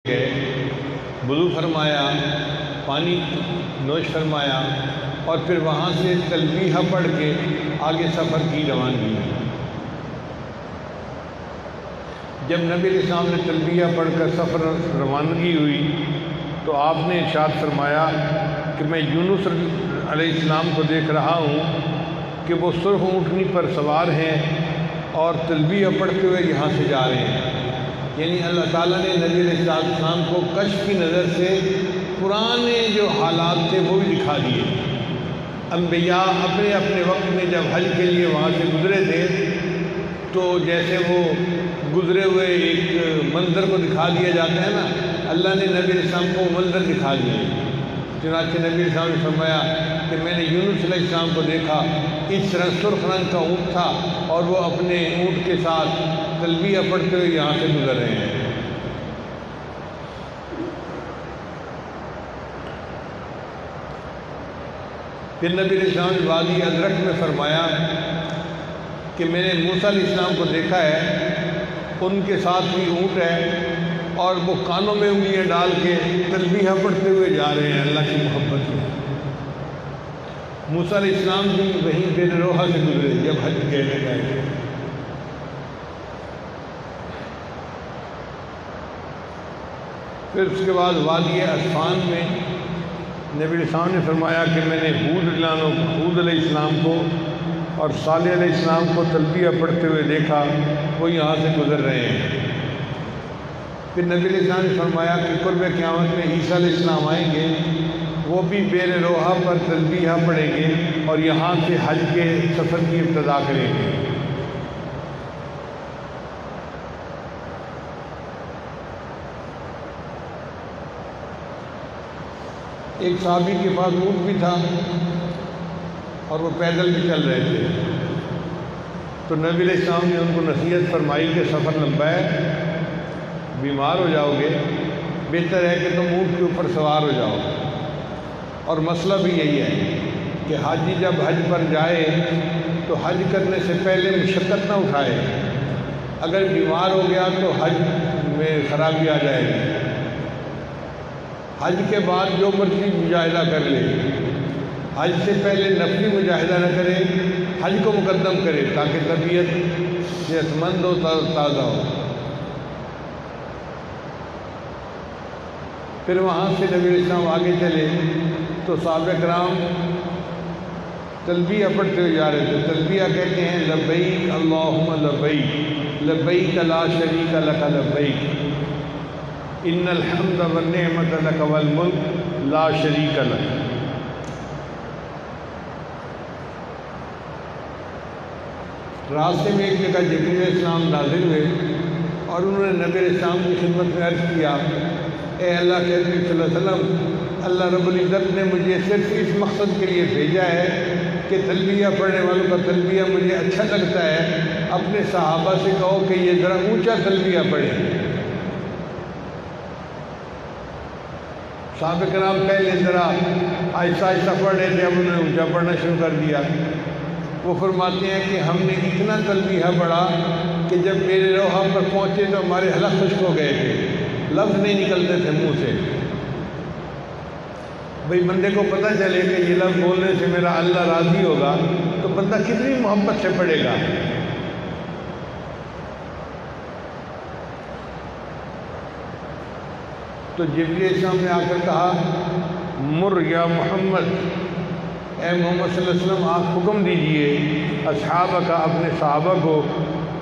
گئے، وضو فرمایا، پانی نوش فرمایا اور پھر وہاں سے تلبیہ پڑھ کے آگے سفر کی روانگی۔ جب نبی علیہ السلام نے تلبیہ پڑھ کر سفر روانگی ہوئی تو آپ نے ارشاد فرمایا کہ میں یونس علیہ السلام کو دیکھ رہا ہوں کہ وہ سرخ اونٹنی پر سوار ہیں اور تلبیہ پڑھتے ہوئے یہاں سے جا رہے ہیں۔ یعنی اللہ تعالیٰ نے نبی علیہ السلام کو کشف کی نظر سے پرانے جو حالات تھے وہ بھی دکھا دیے۔ انبیاء اپنے اپنے وقت میں جب حج کے لیے وہاں سے گزرے تھے تو جیسے وہ گزرے ہوئے ایک منظر کو دکھا دیا جاتا ہے نا، اللہ نے نبی علیہ السلام کو منظر دکھا دیے۔ چنانچہ نبی علیہ السلام نے فرمایا کہ میں نے یونس علیہ السلام کو دیکھا، اس طرح سرخ رنگ کا اونٹ تھا اور وہ اپنے اونٹ کے ساتھ تلبیہ پڑھتے ہوئے یہاں سے گزر رہے ہیں۔ پھر نبی علیہ السلام نے وادی ادرک میں فرمایا کہ میں نے موسیٰ علیہ السلام کو دیکھا ہے، ان کے ساتھ بھی اونٹ ہے اور وہ کانوں میں انگلیاں ڈال کے تلبیہ پڑھتے ہوئے جا رہے ہیں اللہ کی محبت میں۔ موسیٰ علیہ السلام بھی وہیں بیر روحہ سے گزرے جب حج کہنے گئے۔ پھر اس کے بعد وادی اسفان میں نبی علیہ السلام نے فرمایا کہ میں نے ہود علیہ السلام کو اور صالح علیہ السلام کو تلبیہ پڑھتے ہوئے دیکھا، وہ یہاں سے گزر رہے ہیں۔ پھر نبی علیہ السلام نے فرمایا کہ قرب قیامت میں عیسیٰ علیہ السلام آئیں گے، وہ بھی بیر روحہ پر تلبیہ پڑھیں گے اور یہاں سے حج کے سفر کی ابتدا کریں گے۔ ایک صحابی کے پاس اونٹ بھی تھا اور وہ پیدل بھی چل رہے تھے، تو نبی علیہ السلام نے ان کو نصیحت فرمائی کہ سفر لمبا ہے، بیمار ہو جاؤ گے، بہتر ہے کہ تم اونٹ کے اوپر سوار ہو جاؤ۔ اور مسئلہ بھی یہی ہے کہ حاجی جب حج پر جائے تو حج کرنے سے پہلے مشقت نہ اٹھائے، اگر بیمار ہو گیا تو حج میں خرابی آ جائے گی۔ حج کے بعد جو مرضی مجاہدہ کر لے، حج سے پہلے نفلی مجاہدہ نہ کرے، حج کو مقدم کرے تاکہ طبیعت صحت مند ہو، تازہ ہو۔ پھر وہاں سے نبی علیہ السلام آگے چلے تو صحابہ کرام تلبیہ پڑھتے ہوئے جا رہے تھے۔ تلبیہ کہتے ہیں لبیک اللہم لبیک، لبیک لا شریک لک لبیک، ان الحمد والنعمت لک والملک لا شریک لک۔ راستے میں ایک جگہ جبرائیل علیہ السلام نازل ہوئے اور انہوں نے نبی علیہ السلام کی خدمت میں عرض کیا، اے اللہ کے نبی صلی اللہ علیہ وسلم، اللہ رب العزت نے مجھے صرف اس مقصد کے لیے بھیجا ہے کہ تلبیہ پڑھنے والوں کا تلبیہ مجھے اچھا لگتا ہے، اپنے صحابہ سے کہو کہ یہ ذرا اونچا تلبیہ پڑھیں۔ صحابہ کرام پہلے ذرا آہستہ آہستہ پڑھ رہے تھے، اب انہوں نے اونچا پڑھنا شروع کر دیا۔ وہ فرماتے ہیں کہ ہم نے اتنا تلبیہ پڑھا کہ جب میرے روحہ پر پہنچے تو ہمارے حلق خشک ہو گئے تھے، لفظ نہیں نکلتے تھے منہ سے۔ بھئی بندے کو پتہ چلے کہ یہ لفظ بولنے سے میرا اللہ راضی ہوگا تو بندہ کتنی محبت سے پڑھے گا۔ تو جبرائیل علیہ السلام نے آ کر کہا، مر یا محمد، اے محمد صلی اللہ علیہ وسلم آپ حکم دیجئے اصحابہ کا، اپنے صحابہ کو،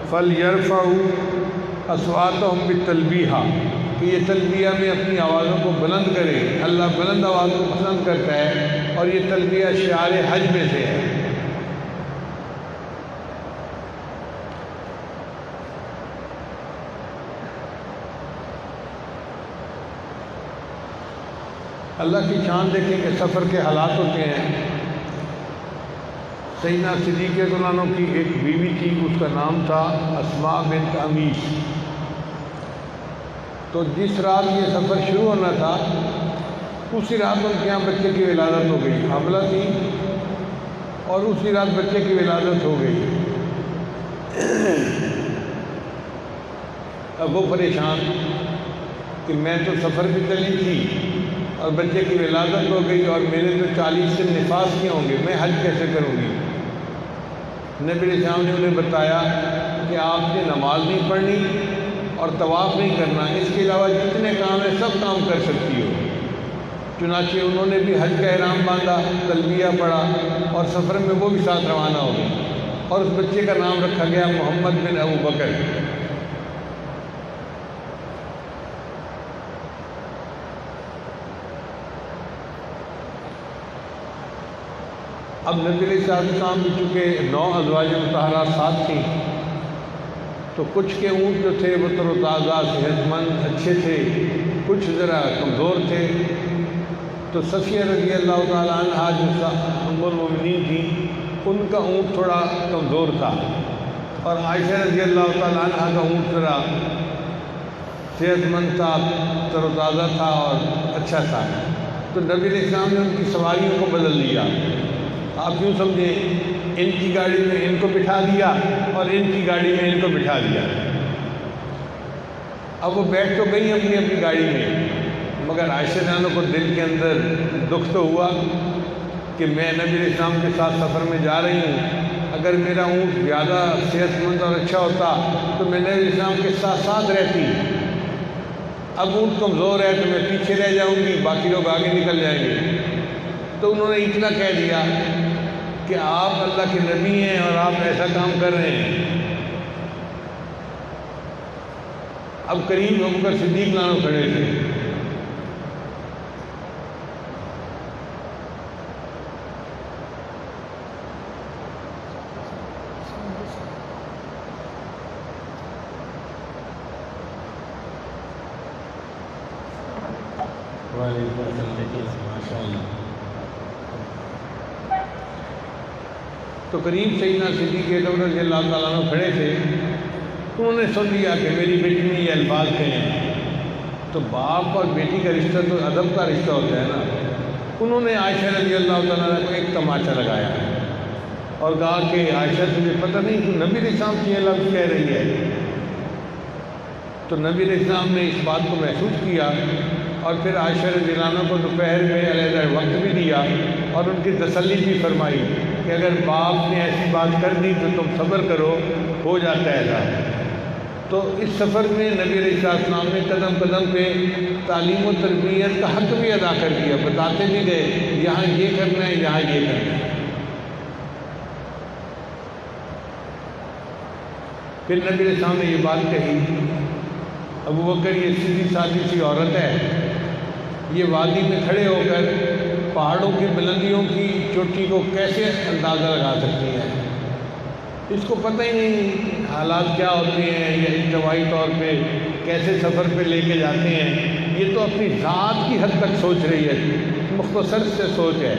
فَلْيَرْفَعُوا أَصْوَاتَهُمْ بِالتَّلْبِيَةِ، کہ یہ تلبیہ میں اپنی آوازوں کو بلند کریں۔ اللہ بلند آواز کو پسند کرتا ہے اور یہ تلبیہ شعار حج میں سے ہے۔ اللہ کی شان دیکھیں کہ سفر کے حالات ہوتے ہیں۔ سیدنا صدیق رضی اللہ عنہ کی ایک بیوی تھی، اس کا نام تھا اسماء بنت امیس۔ تو جس رات یہ سفر شروع ہونا تھا اسی رات ان کے یہاں بچے کی ولادت ہو گئی، حاملہ تھی اور اسی رات بچے کی ولادت ہو گئی۔ اب وہ پریشان، کہ میں تو سفر پہ چلی تھی اور بچے کی ولادت ہو گئی اور میرے تو 40 دن نفاس کے ہوں گے، میں حج کیسے کروں گی؟ نبی علیہ السلام نے انہیں بتایا کہ آپ نے نماز نہیں پڑھنی اور طواف نہیں کرنا، اس کے علاوہ جتنے کام ہیں سب کام کر سکتی ہو۔ چنانچہ انہوں نے بھی حج کا احرام باندھا، تلبیہ پڑھا اور سفر میں وہ بھی ساتھ روانہ ہو گئی، اور اس بچے کا نام رکھا گیا محمد بن ابو بکر۔ اب نبی علیہ السلام بھی چونکہ 9 ازواج مطہرات ساتھ تھیں، تو کچھ کے اونٹ جو تھے وہ تر و تازہ صحت مند اچھے تھے، کچھ ذرا کمزور تھے۔ تو صفیہ رضی اللہ تعالیٰ عنہ جو ام المؤمنین تھیں، ان کا اونٹ تھوڑا کمزور تھا، اور عائشہ رضی اللہ تعالیٰ عنہ کا اونٹ ذرا صحت مند تھا، تر و تازہ تھا اور اچھا تھا۔ تو نبی علیہ السلام نے ان کی سواریوں کو بدل دیا۔ آپ یوں سمجھیں، ان کی گاڑی میں ان کو بٹھا دیا اور ان کی گاڑی میں ان کو بٹھا دیا۔ اب وہ بیٹھ تو گئی اپنی اپنی گاڑی میں، مگر عائشہ جانوں کو دل کے اندر دکھ تو ہوا کہ میں نبی علیہ السلام کے ساتھ سفر میں جا رہی ہوں، اگر میرا اونٹ زیادہ صحت مند اور اچھا ہوتا تو میں نبی علیہ السلام کے ساتھ ساتھ رہتی۔ اب اونٹ کمزور ہے تو میں پیچھے رہ جاؤں گی، باقی لوگ آگے نکل جائیں گے۔ تو انہوں نے اتنا کہہ دیا کہ آپ اللہ کے نبی ہیں اور آپ ایسا کام کر رہے ہیں۔ اب قریب ابوبکر صدیق لانو کھڑے تھے۔ تو قریب سیدنا صدیق اکبر رضی اللہ تعالیٰ عنہ کھڑے تھے، انہوں نے سن لیا کہ میری بیٹی نے یہ الفاظ کہے ہیں۔ تو باپ اور بیٹی کا رشتہ تو ادب کا رشتہ ہوتا ہے نا۔ انہوں نے عائشہ رضی اللہ تعالیٰ عنہ کو ایک تماچا لگایا اور کہا کہ عائشہ تجھے پتہ نہیں کہ نبی علیہ السلام کی یہ لفظ کہہ رہی ہے؟ تو نبی علیہ السلام نے اس بات کو محسوس کیا اور پھر عائشہ رضی اللہ عنہ کو دوپہر میں علیحدہ وقت بھی دیا اور ان کی تسلی بھی فرمائی کہ اگر باپ نے ایسی بات کر دی تو تم صبر کرو، ہو جاتا ہے ایسا۔ تو اس سفر میں نبی علیہ السلام نے قدم قدم پہ تعلیم و تربیت کا حق بھی ادا کر دیا، بتاتے بھی گئے یہاں یہ کرنا ہے، یہاں یہ کرنا ہے۔ پھر نبی علیہ السلام نے یہ بات کہی، ابوبکر یہ سیدھی سادی سی عورت ہے، یہ وادی میں کھڑے ہو کر پہاڑوں کی بلندیوں کی چوٹی کو کیسے اندازہ لگا سکتی ہے؟ اس کو پتہ ہی نہیں حالات کیا ہوتے ہیں یا اجتماعی طور پہ کیسے سفر پہ لے کے جاتے ہیں۔ یہ تو اپنی ذات کی حد تک سوچ رہی ہے، مختصر سے سوچ ہے،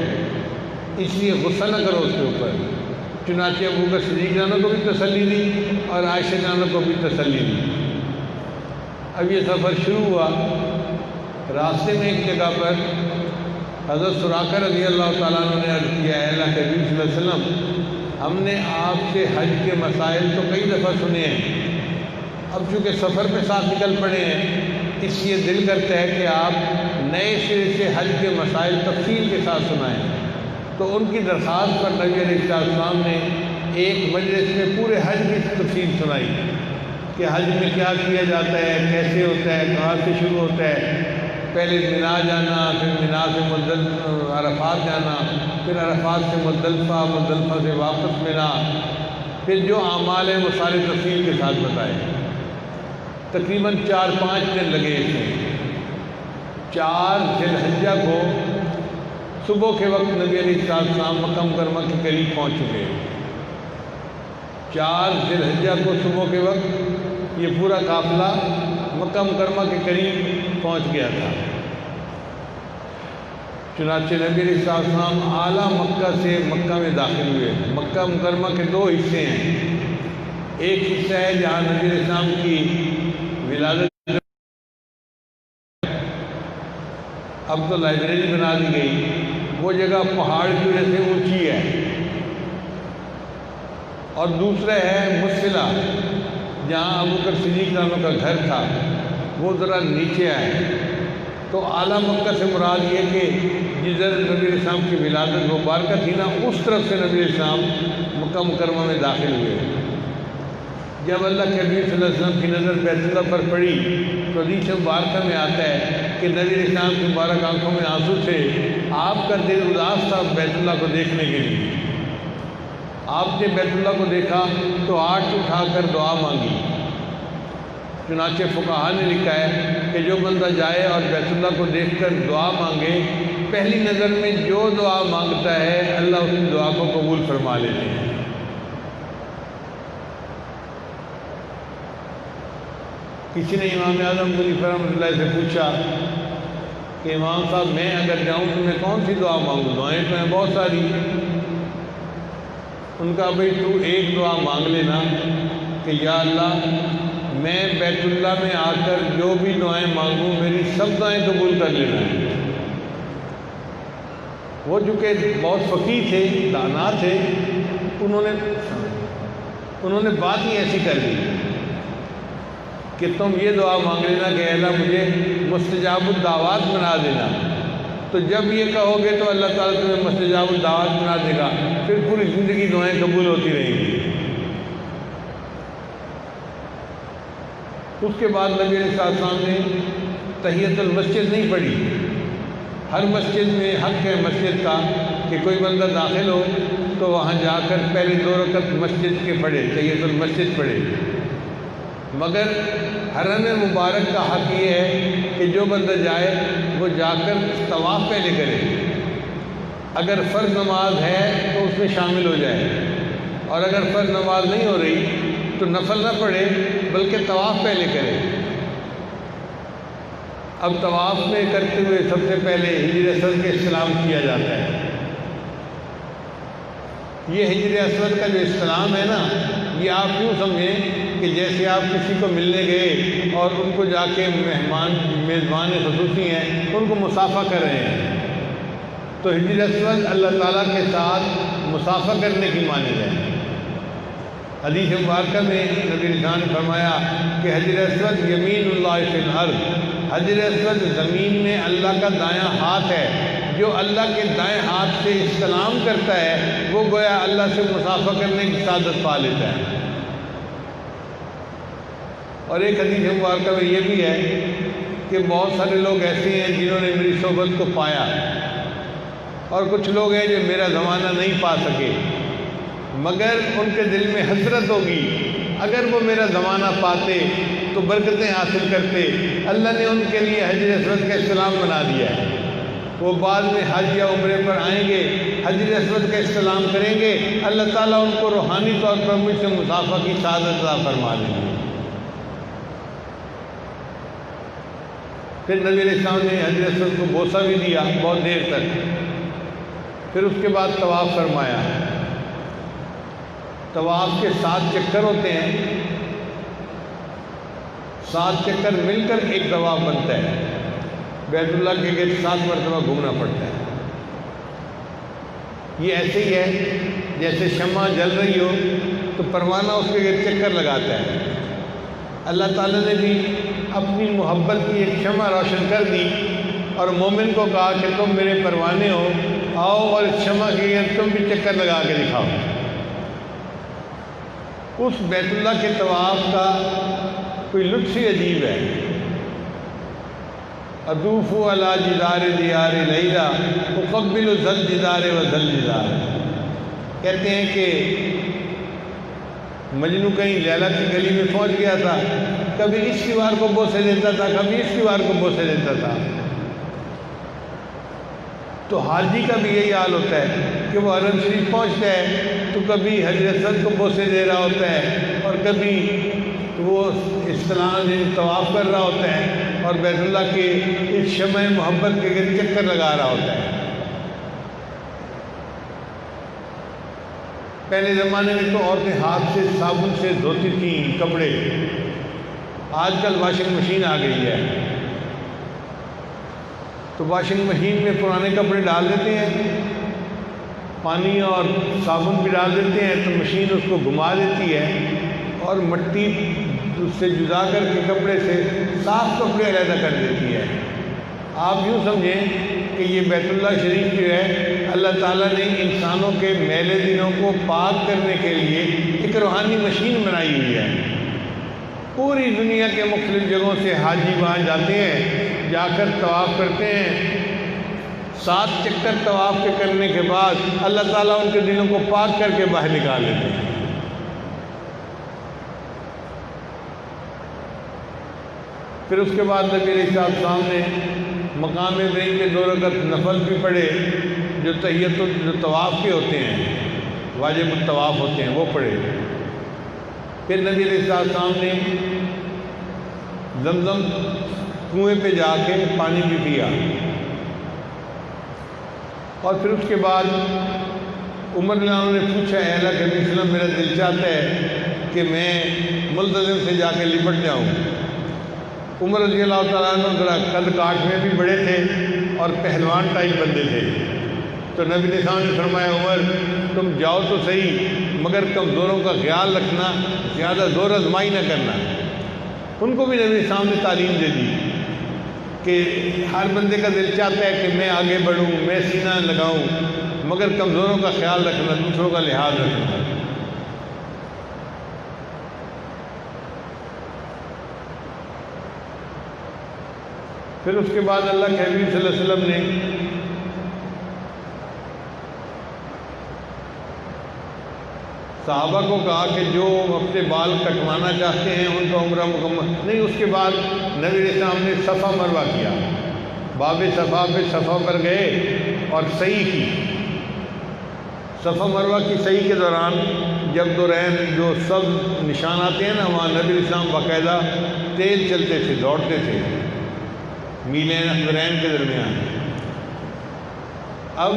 اس لیے غصہ نہ کرو اس کے اوپر۔ چنانچہ ابوبکر صدیق جانوں کو بھی تسلی دی اور عائشہ جانوں کو بھی تسلی دی۔ اب یہ سفر شروع ہوا۔ راستے میں ایک جگہ پر حضرت سراقہ رضی اللہ تعالیٰ عنہ نے عرض کیا، اے اللہ کے نبی صلی اللہ علیہ وسلم، ہم نے آپ سے حج کے مسائل تو کئی دفعہ سنے ہیں، اب چونکہ سفر پہ ساتھ نکل پڑے ہیں اس لیے دل کرتا ہے کہ آپ نئے سرے سے حج کے مسائل تفصیل کے ساتھ سنائیں۔ تو ان کی درخواست پر نبی علیہ السلام نے ایک مجلس میں پورے حج کی تفصیل سنائی کہ حج میں کیا کیا جاتا ہے، کیسے ہوتا ہے، کہاں سے شروع ہوتا ہے۔ پہلے منا جانا، پھر منا سے عرفات جانا، پھر عرفات سے مزدلفہ، مزدلفہ سے واپس منا، پھر جو اعمال ہیں وہ سارے تفصیل کے ساتھ بتائے۔ تقریباً 4-5 دن لگے اس میں۔ 4 ذی الحجہ کو صبح کے وقت نبی علیہ السلام مکہ مکرمہ کے قریب پہنچ چکے۔ 4 ذی الحجہ کو صبح کے وقت یہ پورا قافلہ مکہ مکرمہ کے قریب پہنچ گیا تھا۔ چنانچہ نبی علیہ السلام اعلیٰ مکہ سے مکہ میں داخل ہوئے۔ مکہ مکرمہ کے 2 حصے ہیں، ایک حصہ ہے جہاں نبی علیہ السلام کی ولادت، اب تو لائبریری بنا دی گئی، وہ جگہ پہاڑ کی وجہ سے اونچی ہے، اور دوسرا ہے مسفلہ جہاں ابوبکر صدیق کا گھر تھا۔ وہ ذرا نیچے آئے۔ تو اعلیٰ مکہ سے مراد یہ کہ جدھر نبی علیہ السلام کی ولادت مبارکہ تھی نا، اس طرف سے نبی علیہ السلام مکہ مکرمہ میں داخل ہوئے۔ جب اللہ کے نبی صلی اللہ علیہ وسلم کی نظر بیت اللہ پر پڑی تو حدیث مبارکہ میں آتا ہے کہ نبی علیہ السلام کی مبارک آنکھوں میں آنسو تھے، آپ کا دل اداس تھا بیت اللہ کو دیکھنے کے لیے۔ آپ نے بیت اللہ کو دیکھا تو ہاتھ اٹھا کر دعا مانگی۔ چنانچہ فقہاء نے لکھا ہے کہ جو بندہ جائے اور بیت اللہ کو دیکھ کر دعا مانگے، پہلی نظر میں جو دعا مانگتا ہے اللہ اس کی دعا کو قبول فرما لیتے ہیں۔ کسی نے امام اعظم ابو حنیفہ رحمۃ اللہ سے پوچھا کہ امام صاحب میں اگر جاؤں تو میں کون سی دعا مانگوں؟ دعائیں تو ہیں بہت ساری۔ ان کا بھائی تو ایک دعا مانگ لینا کہ یا اللہ میں بیت اللہ میں آ کر جو بھی دعائیں مانگوں میری سب دعائیں قبول کر لینا ہے۔ وہ چونکہ بہت فقیہ تھے، دانا تھے، انہوں نے بات ہی ایسی کر دی کہ تم یہ دعا مانگ لینا کہ اللہ مجھے مستجاب الدعوات بنا دینا۔ تو جب یہ کہو گے تو اللہ تعالیٰ تمہیں مستجاب الدعوات بنا دے گا، پھر پوری زندگی دعائیں قبول ہوتی رہیں گی۔ اس کے بعد نبی علیہ السلام نے تحیۃ المسجد نہیں پڑھی۔ ہر مسجد میں حق ہے مسجد کا کہ کوئی بندہ داخل ہو تو وہاں جا کر پہلے 2 رکعت مسجد کے پڑھے، تحیۃ المسجد پڑھے۔ مگر حرم مبارک کا حق یہ ہے کہ جو بندہ جائے وہ جا کر طواف پہلے کرے۔ اگر فرض نماز ہے تو اس میں شامل ہو جائے، اور اگر فرض نماز نہیں ہو رہی تو نفل نہ پڑھے بلکہ طواف پہلے کرے۔ اب طواف میں کرتے ہوئے سب سے پہلے حجر اسود کے استلام کیا جاتا ہے۔ یہ حجر اسود کا جو استلام ہے نا، یہ آپ یوں سمجھیں کہ جیسے آپ کسی کو ملنے گئے اور ان کو جا کے میزبان خصوصی ہیں ان کو مصافحہ کر رہے ہیں، تو حجر اسود اللہ تعالیٰ کے ساتھ مصافحہ کرنے کی مانند ہے۔ حدیث مبارکہ میں نبی نے فرمایا کہ حجر اسود یمین اللہ فی الارض، حجر اسود زمین میں اللہ کا دایاں ہاتھ ہے۔ جو اللہ کے دائیں ہاتھ سے استلام کرتا ہے وہ گویا اللہ سے مصافحہ کرنے کی سعادت پا لیتا ہے۔ اور ایک حدیث مبارکہ میں یہ بھی ہے کہ بہت سارے لوگ ایسے ہیں جنہوں نے میری صحبت کو پایا، اور کچھ لوگ ہیں جو میرا زمانہ نہیں پا سکے، مگر ان کے دل میں حسرت ہوگی اگر وہ میرا زمانہ پاتے تو برکتیں حاصل کرتے۔ اللہ نے ان کے لیے حجر اسود کا استلام بنا دیا ہے۔ وہ بعد میں حج یا عمرے پر آئیں گے، حجر اسود کا استلام کریں گے، اللہ تعالیٰ ان کو روحانی طور پر مجھ سے مصافحہ کی سعادت عطا فرما دیں گے۔ پھر نبی علیہ السلام نے حجر اسود کو بوسہ بھی دیا بہت دیر تک۔ پھر اس کے بعد طواف فرمایا۔ طواف کے 7 چکر ہوتے ہیں، 7 چکر مل کر ایک طواف بنتا ہے۔ بیت اللہ کے گرد 7 مرتبہ گھومنا پڑتا ہے۔ یہ ایسے ہی ہے جیسے شمع جل رہی ہو تو پروانہ اس کے گرد چکر لگاتا ہے۔ اللہ تعالیٰ نے بھی اپنی محبت کی ایک شمع روشن کر دی اور مومن کو کہا کہ تم میرے پروانے ہو، آؤ اور اس شمع کے گرد تم بھی چکر لگا کے دکھاؤ۔ اس بیت اللہ کے طواف کا کوئی لطف ہی عجیب ہے۔ اطوف علی جدار دیار لیلا اقبل ذل جدار و ذل جدار۔ کہتے ہیں کہ مجنو کہیں لیلا کی گلی میں پہنچ گیا تھا، کبھی اس دیوار کو بوسے دیتا تھا، کبھی اس دیوار کو بوسے دیتا تھا۔ تو حاجی کا بھی یہی حال ہوتا ہے کہ وہ حرم شریف پہنچتا ہے تو کبھی حجر اسود کو بوسے دے رہا ہوتا ہے، اور کبھی وہ استلام طواف کر رہا ہوتا ہے، اور بیت اللہ کے اس شمع محبت کے گرد چکر لگا رہا ہوتا ہے۔ پہلے زمانے میں تو عورتیں ہاتھ سے صابن سے دھوتی تھیں کپڑے، آج کل واشنگ مشین آ گئی ہے، تو واشنگ مشین میں پرانے کپڑے ڈال دیتے ہیں، پانی اور صابن بھی ڈال دیتے ہیں، تو مشین اس کو گھما دیتی ہے اور مٹی اس سے جدا کر کے کپڑے سے صاف کپڑے علیحدہ کر دیتی ہے۔ آپ یوں سمجھیں کہ یہ بیت اللہ شریف جو ہے اللہ تعالیٰ نے انسانوں کے میلے دلوں کو پاک کرنے کے لیے ایک روحانی مشین بنائی ہوئی ہے۔ پوری دنیا کے مختلف جگہوں سے حاجی وہاں جاتے ہیں، جا کر طواف کرتے ہیں۔ 7 چکر طواف کے کرنے کے بعد اللہ تعالیٰ ان کے دلوں کو پاک کر کے باہر نکال لیتے ہیں۔ پھر اس کے بعد نبی علیہ السلام نے مقام ابراہیم کے 2 رکعت نفل بھی پڑھے، جو جو طواف کے ہوتے ہیں، واجب الطواف ہوتے ہیں، وہ پڑھے۔ پھر نبی علیہ السلام نے زمزم کنویں پہ جا کے پانی بھی پیا، اور پھر اس کے بعد عمر رضی اللہ عنہ نے پوچھا، اے اللہ کے نبی صلی اللہ علیہ وسلم، میرا دل چاہتا ہے کہ میں ملتزم سے جا کے لپٹ جاؤں۔ عمر رضی اللہ تعالیٰ عنہ ذرا قد کاٹ میں بھی بڑے تھے اور پہلوان ٹائپ بندے تھے، تو نبی علیہ السلام نے فرمایا، عمر تم جاؤ تو صحیح، مگر کمزوروں کا خیال رکھنا، زیادہ زور آزمائی نہ کرنا۔ ان کو بھی نبی علیہ السلام نے تعلیم دے دی کہ ہر بندے کا دل چاہتا ہے کہ میں آگے بڑھوں، میں سینہ لگاؤں، مگر کمزوروں کا خیال رکھنا، دوسروں کا لحاظ رکھنا۔ پھر اس کے بعد اللہ کے حبیب صلی اللہ علیہ وسلم نے صحابہ کو کہا کہ جو اپنے بال کٹوانا چاہتے ہیں ان کا عمرہ مکمل نہیں۔ اس کے بعد نبی علیہ السلام نے صفا مروہ کیا، باب صفا پہ صفا پر گئے اور سعی کی۔ صفا مروہ کی سعی کے دوران جب دورین جو سب نشان آتے ہیں نا، وہاں نبی علیہ السلام باقاعدہ تیز چلتے تھے، دوڑتے تھے میلین دورین کے درمیان۔ اب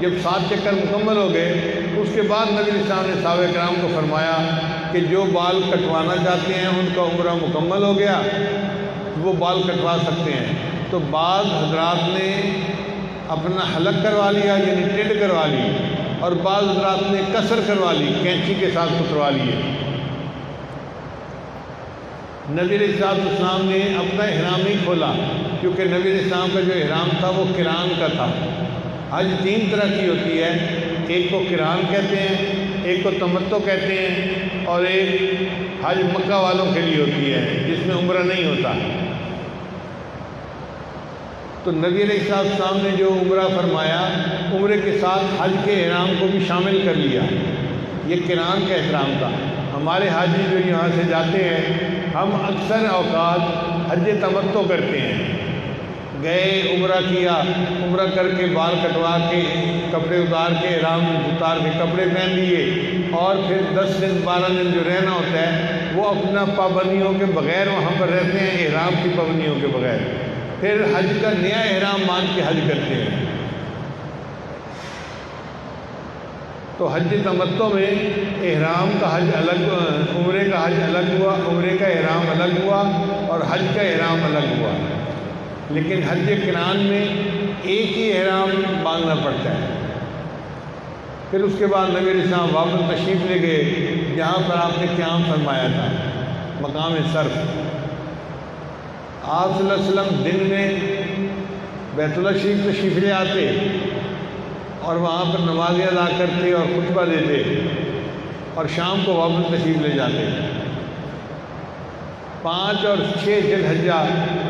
جب 7 چکر مکمل ہو گئے، اس کے بعد نبی علیہ السلام نے صحابہ کرام کو فرمایا کہ جو بال کٹوانا چاہتے ہیں ان کا عمرہ مکمل ہو گیا، وہ بال کٹوا سکتے ہیں۔ تو بعض حضرات نے اپنا حلق کروا لیا، یعنی ٹیڈ کروا لی، اور بعض حضرات نے قصر کروا لی، کینچی کے ساتھ کتروا لیے۔ نبی علیہ السلام نے اپنا احرام نہیں کھولا، کیونکہ نبی علیہ السلام کا جو احرام تھا وہ قران کا تھا۔ حج 3 طرح کی ہوتی ہے، ایک کو قران کہتے ہیں، ایک کو تمتع کہتے ہیں، اور ایک حج مکہ والوں کے لیے ہوتی ہے جس میں عمرہ نہیں ہوتا۔ تو نبی علیہ السلام نے جو عمرہ فرمایا، عمرے کے ساتھ حج کے احرام کو بھی شامل کر لیا۔ یہ قران کا احرام تھا۔ ہمارے حاجی جو یہاں سے جاتے ہیں، ہم اکثر اوقات حج تمتع کرتے ہیں، گئے عمرہ کیا، عمرہ کر کے بال کٹوا کے کپڑے اتار کے احرام اتار کے کپڑے پہن لیے، اور پھر 10 دن 12 دن جو رہنا ہوتا ہے وہ اپنا پابندیوں کے بغیر وہاں پر رہتے ہیں، احرام کی پابندیوں کے بغیر، پھر حج کا نیا احرام مان کے حج کرتے ہیں۔ تو حج تمتع میں احرام کا حج الگ، عمرے کا حج الگ ہوا، عمرے کا احرام الگ ہوا، اور حج کا احرام الگ ہوا۔ لیکن حج قران میں ایک ہی احرام باندھنا پڑتا ہے۔ پھر اس کے بعد نبی علیہ السلام واپس تشریف لے گئے جہاں پر آپ نے قیام فرمایا تھا، مقام صرف۔ آپ صلی اللہ علیہ وسلم دن میں بیت اللہ شریف تشریف لے آتے اور وہاں پر نمازیں ادا کرتے اور خطبہ دیتے، اور شام کو واپس تشریف لے جاتے۔ 5 اور 6 ذی الحجہ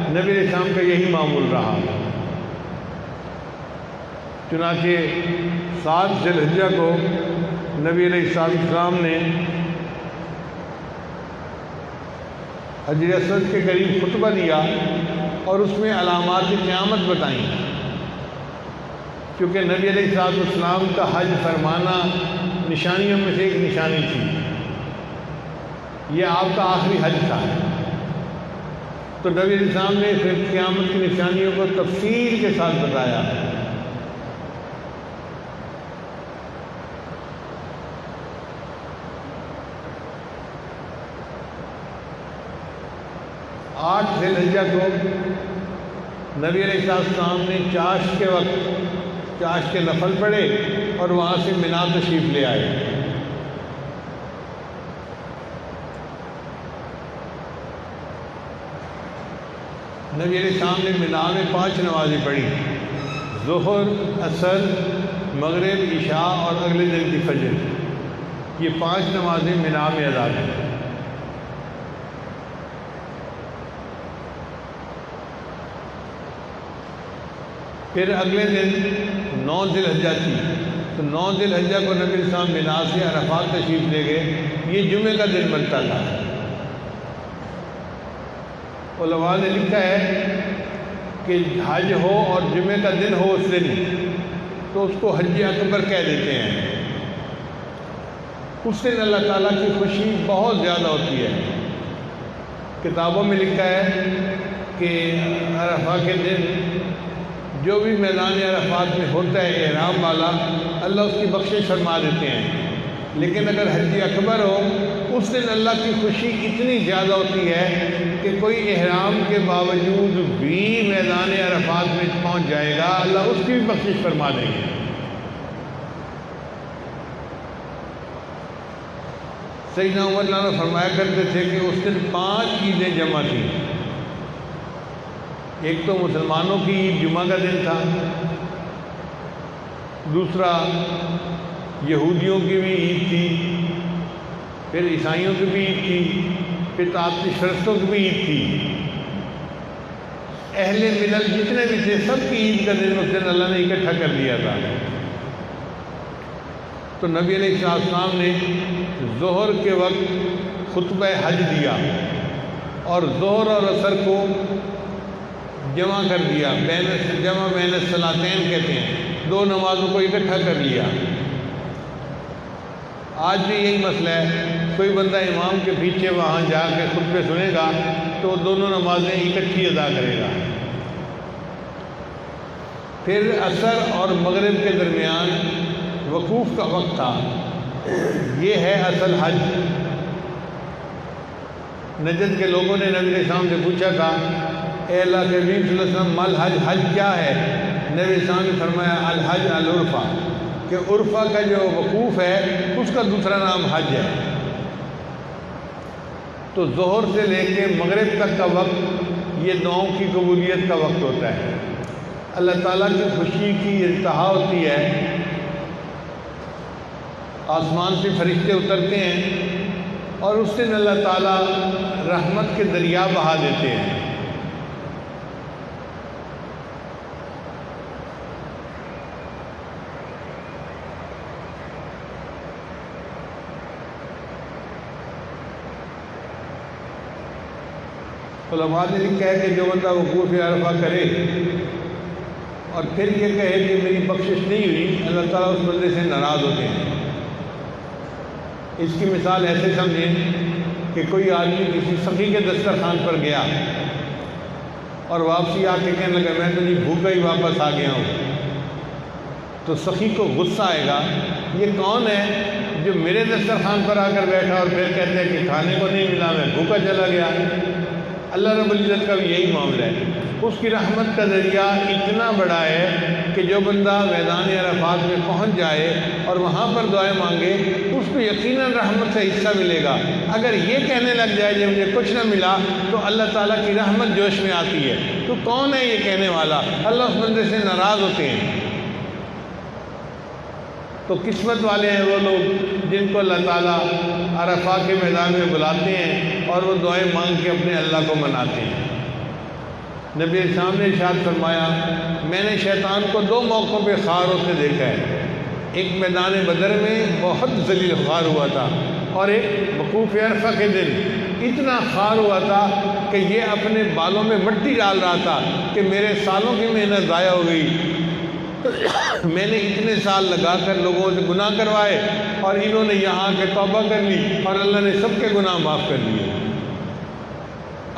نبی علیہ السلام کا یہی معمول رہا۔ چنانچہ 7 ذی الحجہ کو نبی علیہ السلام نے حجر اسود کے قریب خطبہ دیا اور اس میں علامات قیامت بتائیں، کیونکہ نبی علیہ السلام کا حج فرمانا نشانیوں میں سے ایک نشانی تھی، یہ آپ کا آخری حج تھا۔ تو نبی علیہ السلام نے پھر قیامت کی نشانیوں کو تفصیل کے ساتھ بتایا۔ آٹھ ذی الحجہ کو نبی علیہ السلام نے چاشت کے وقت چاشت کے نفل پڑھے اور وہاں سے مینا تشریف لے آئے۔ نبی علیہ السلام نے مینا میں 5 نمازیں پڑھی، ظہر، عصر، مغرب، عشاء اور اگلے دن کی فجر۔ یہ 5 نمازیں مینا میں ادا کی۔ پھر اگلے دن 9 ذی الحجہ تھی، تو 9 ذی الحجہ کو نبی علیہ السلام مینا سے عرفات تشریف لے گئے۔ یہ جمعے کا دن بنتا تھا۔ علماء نے لکھا ہے کہ حج ہو اور جمعے کا دن ہو اس دن، تو اس کو حج اکبر کہہ دیتے ہیں۔ اس دن اللہ تعالیٰ کی خوشی بہت زیادہ ہوتی ہے۔ کتابوں میں لکھا ہے کہ عرفہ کے دن جو بھی میدان عرفات میں ہوتا ہے احرام والا، اللہ اس کی بخشش فرما دیتے ہیں۔ لیکن اگر حج اکبر ہو، اس دن اللہ کی خوشی اتنی زیادہ ہوتی ہے کہ کوئی احرام کے باوجود بھی میدان عرفات میں پہنچ جائے گا، اللہ اس کی بھی بخشش فرما دیں گے۔ سیدنا عمر رضی اللہ عنہ فرمایا کرتے تھے کہ اس دن 5 عیدیں جمع تھیں۔ ایک تو مسلمانوں کی عید جمعہ کا دن تھا، دوسرا یہودیوں کی بھی عید تھی، پھر عیسائیوں کی بھی عید تھی، پھر آتش پرستوں کی بھی عید تھی۔ اہل ملل جتنے بھی تھے سب کی عید کا دن اس دن اللہ نے اکٹھا کر دیا تھا۔ تو نبی علیہ السلام نے ظہر کے وقت خطبہ حج دیا اور ظہر اور عصر کو جمع کر دیا، جمع بین الصلاتین کہتے ہیں، 2 نمازوں کو اکٹھا کر لیا۔ آج بھی یہی مسئلہ ہے، کوئی بندہ امام کے پیچھے وہاں جا کے خطبے سنے گا تو دونوں نمازیں اکٹھی ادا کرے گا۔ پھر عصر اور مغرب کے درمیان وقوف کا وقت تھا، یہ ہے اصل حج۔ نجد کے لوگوں نے نبی علیہ السلام سے پوچھا تھا، اے اللہ کے نبی صلی اللہ علیہ وسلم مل حج، حج کیا ہے؟ نبی علیہ السلام نے فرمایا الحج العرفہ، کہ عرفہ کا جو وقوف ہے اس کا دوسرا نام حج ہے۔ تو ظہر سے لے کے مغرب تک کا وقت یہ دعاؤں کی قبولیت کا وقت ہوتا ہے۔ اللہ تعالیٰ کی خوشی کی انتہا ہوتی ہے، آسمان سے فرشتے اترتے ہیں اور اس دن اللہ تعالیٰ رحمت کے دریا بہا دیتے ہیں۔ علماء نے لکھا ہے کہ جو بندہ وقوف عرفہ کرے اور پھر یہ کہے کہ میری بخشش نہیں ہوئی، اللہ تعالیٰ اس بندے سے ناراض ہوتے ہیں۔ اس کی مثال ایسے سمجھیں کہ کوئی آدمی کسی سخی کے دسترخوان پر گیا اور واپسی آ کے کہنے لگا میں تو نہیں بھوکا ہی واپس آ گیا ہوں، تو سخی کو غصہ آئے گا، یہ کون ہے جو میرے دسترخوان پر آ کر بیٹھا اور پھر کہتے ہیں کہ کھانے کو نہیں ملا، میں بھوکا چلا گیا۔ اللہ رب العزت کا بھی یہی معاملہ ہے، اس کی رحمت کا ذریعہ اتنا بڑا ہے کہ جو بندہ میدان عرفات میں پہنچ جائے اور وہاں پر دعائیں مانگے اس کو یقیناً رحمت سے حصہ ملے گا۔ اگر یہ کہنے لگ جائے کہ مجھے کچھ نہ ملا تو اللہ تعالیٰ کی رحمت جوش میں آتی ہے۔ تو کون ہے یہ کہنے والا؟ اللہ اس بندے سے ناراض ہوتے ہیں۔ تو قسمت والے ہیں وہ لوگ جن کو اللہ تعالیٰ عرفہ کے میدان میں بلاتے ہیں اور وہ دعائیں مانگ کے اپنے اللہ کو مناتے ہیں۔ نبی علیہ السلام نے ارشاد فرمایا میں نے شیطان کو 2 موقعوں پہ خوار ہوتے دیکھا ہے، ایک میدان بدر میں بہت ذلیل خوار ہوا تھا اور ایک وقوف عرفہ کے دن اتنا خوار ہوا تھا کہ یہ اپنے بالوں میں مٹی ڈال رہا تھا کہ میرے سالوں کی محنت ضائع ہو گئی، میں نے اتنے سال لگا کر لوگوں سے گناہ کروائے اور انہوں نے یہاں کے توبہ کر لی اور اللہ نے سب کے گناہ معاف کر دیے۔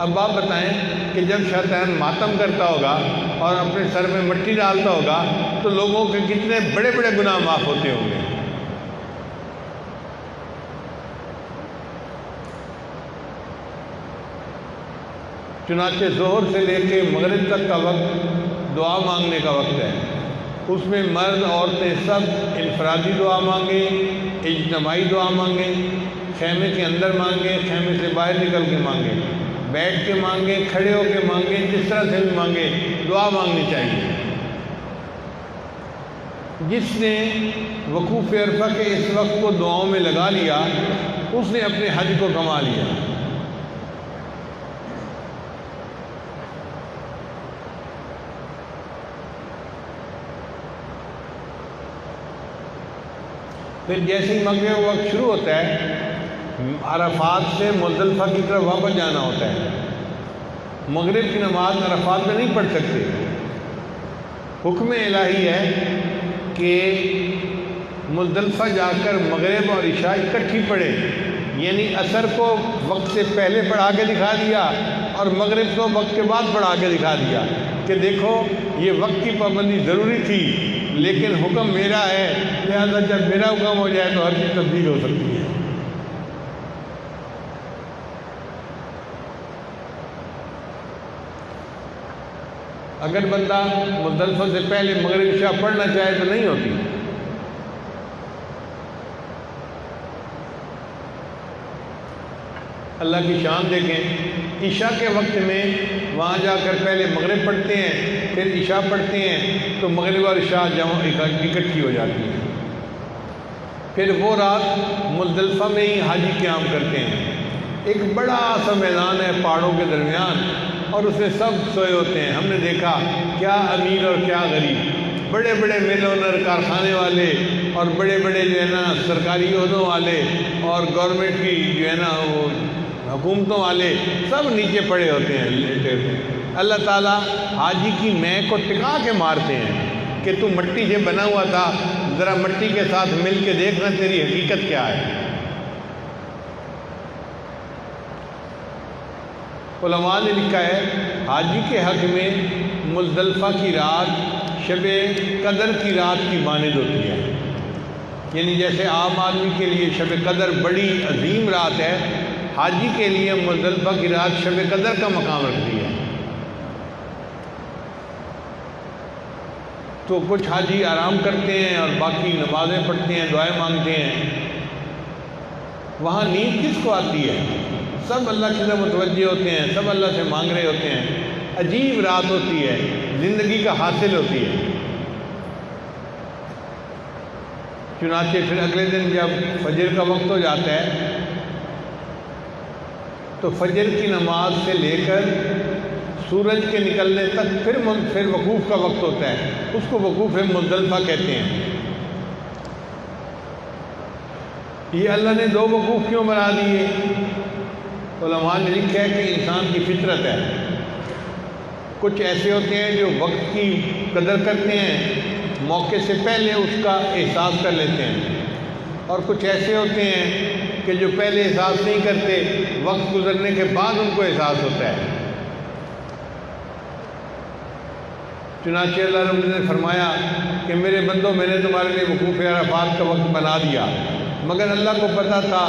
اب آپ بتائیں کہ جب شیطان ماتم کرتا ہوگا اور اپنے سر میں مٹی ڈالتا ہوگا تو لوگوں کے کتنے بڑے بڑے گناہ معاف ہوتے ہوں گے۔ چنانچہ ظہر سے لے کے مغرب تک کا وقت دعا مانگنے کا وقت ہے، اس میں مرد عورتیں سب انفرادی دعا مانگیں، اجتماعی دعا مانگیں، خیمے کے اندر مانگیں، خیمے سے باہر نکل کے مانگیں، بیٹھ کے مانگیں، کھڑے ہو کے مانگیں، جس طرح سے بھی مانگیں، دعا مانگنی چاہیے۔ جس نے وقوف عرفہ کے اس وقت کو دعاؤں میں لگا لیا اس نے اپنے حج کو کما لیا۔ پھر جیسے ہی مغرب کا وقت شروع ہوتا ہے عرفات سے مزدلفہ کی طرف واپس جانا ہوتا ہے۔ مغرب کی نماز عرفات میں نہیں پڑھ سکتے، حکم الہی ہے کہ مزدلفہ جا کر مغرب اور عشاء اکٹھی پڑھے، یعنی عصر کو وقت سے پہلے پڑھا کے دکھا دیا اور مغرب کو وقت کے بعد پڑھا کے دکھا دیا کہ دیکھو یہ وقت کی پابندی ضروری تھی لیکن حکم میرا ہے، لہذا جب میرا حکم ہو جائے تو ہر چیز تبدیل ہو سکتی ہے۔ اگر بندہ مزدلفہ سے پہلے مغرب عشاء پڑھنا چاہے تو نہیں ہوتی۔ اللہ کی شان دیکھیں، عشاء کے وقت میں وہاں جا کر پہلے مغرب پڑھتے ہیں پھر عشاء پڑھتے ہیں تو مغرب اور عشاء جمع اکٹھی ہو جاتی ہے۔ پھر وہ رات مزدلفہ میں ہی حاجی قیام کرتے ہیں۔ ایک بڑا سا میدان ہے پہاڑوں کے درمیان اور اس میں سب سوئے ہوتے ہیں۔ ہم نے دیکھا کیا امیر اور کیا غریب، بڑے بڑے مل اونر کارخانے والے اور بڑے بڑے جو ہے نا سرکاری عہدوں والے اور گورنمنٹ کی جو ہے نا وہ حکومتوں والے سب نیچے پڑے ہوتے ہیں لیٹے ہوتے ہیں۔ اللہ تعالیٰ حاجی کی میں کو ٹکا کے مارتے ہیں کہ تو مٹی سے بنا ہوا تھا، ذرا مٹی کے ساتھ مل کے دیکھنا تیری حقیقت کیا ہے۔ علماء نے لکھا ہے حاجی کے حق میں مزدلفہ کی رات شب قدر کی رات کی مانند ہوتی ہے، یعنی جیسے عام آدمی کے لیے شب قدر بڑی عظیم رات ہے، حاجی کے لیے مزدلفہ کی رات شب قدر کا مقام رکھتی ہے۔ تو کچھ حاجی آرام کرتے ہیں اور باقی نمازیں پڑھتے ہیں، دعائیں مانگتے ہیں۔ وہاں نیند کس کو آتی ہے؟ سب اللہ کی طرف متوجہ ہوتے ہیں، سب اللہ سے مانگ رہے ہوتے ہیں۔ عجیب رات ہوتی ہے، زندگی کا حاصل ہوتی ہے۔ چنانچہ پھر اگلے دن جب فجر کا وقت ہو جاتا ہے تو فجر کی نماز سے لے کر سورج کے نکلنے تک پھر وقوف کا وقت ہوتا ہے، اس کو وقوف مزدلفہ کہتے ہیں۔ یہ اللہ نے دو وقوف کیوں بنا دیے؟ علماء نے لکھا ہے کہ انسان کی فطرت ہے، کچھ ایسے ہوتے ہیں جو وقت کی قدر کرتے ہیں، موقع سے پہلے اس کا احساس کر لیتے ہیں، اور کچھ ایسے ہوتے ہیں کہ جو پہلے احساس نہیں کرتے، وقت گزرنے کے بعد ان کو احساس ہوتا ہے۔ چنانچہ اللہ رب نے فرمایا کہ میرے بندوں میں نے تمہارے لیے وقوف عرفات کا وقت بنا دیا، مگر اللہ کو پتہ تھا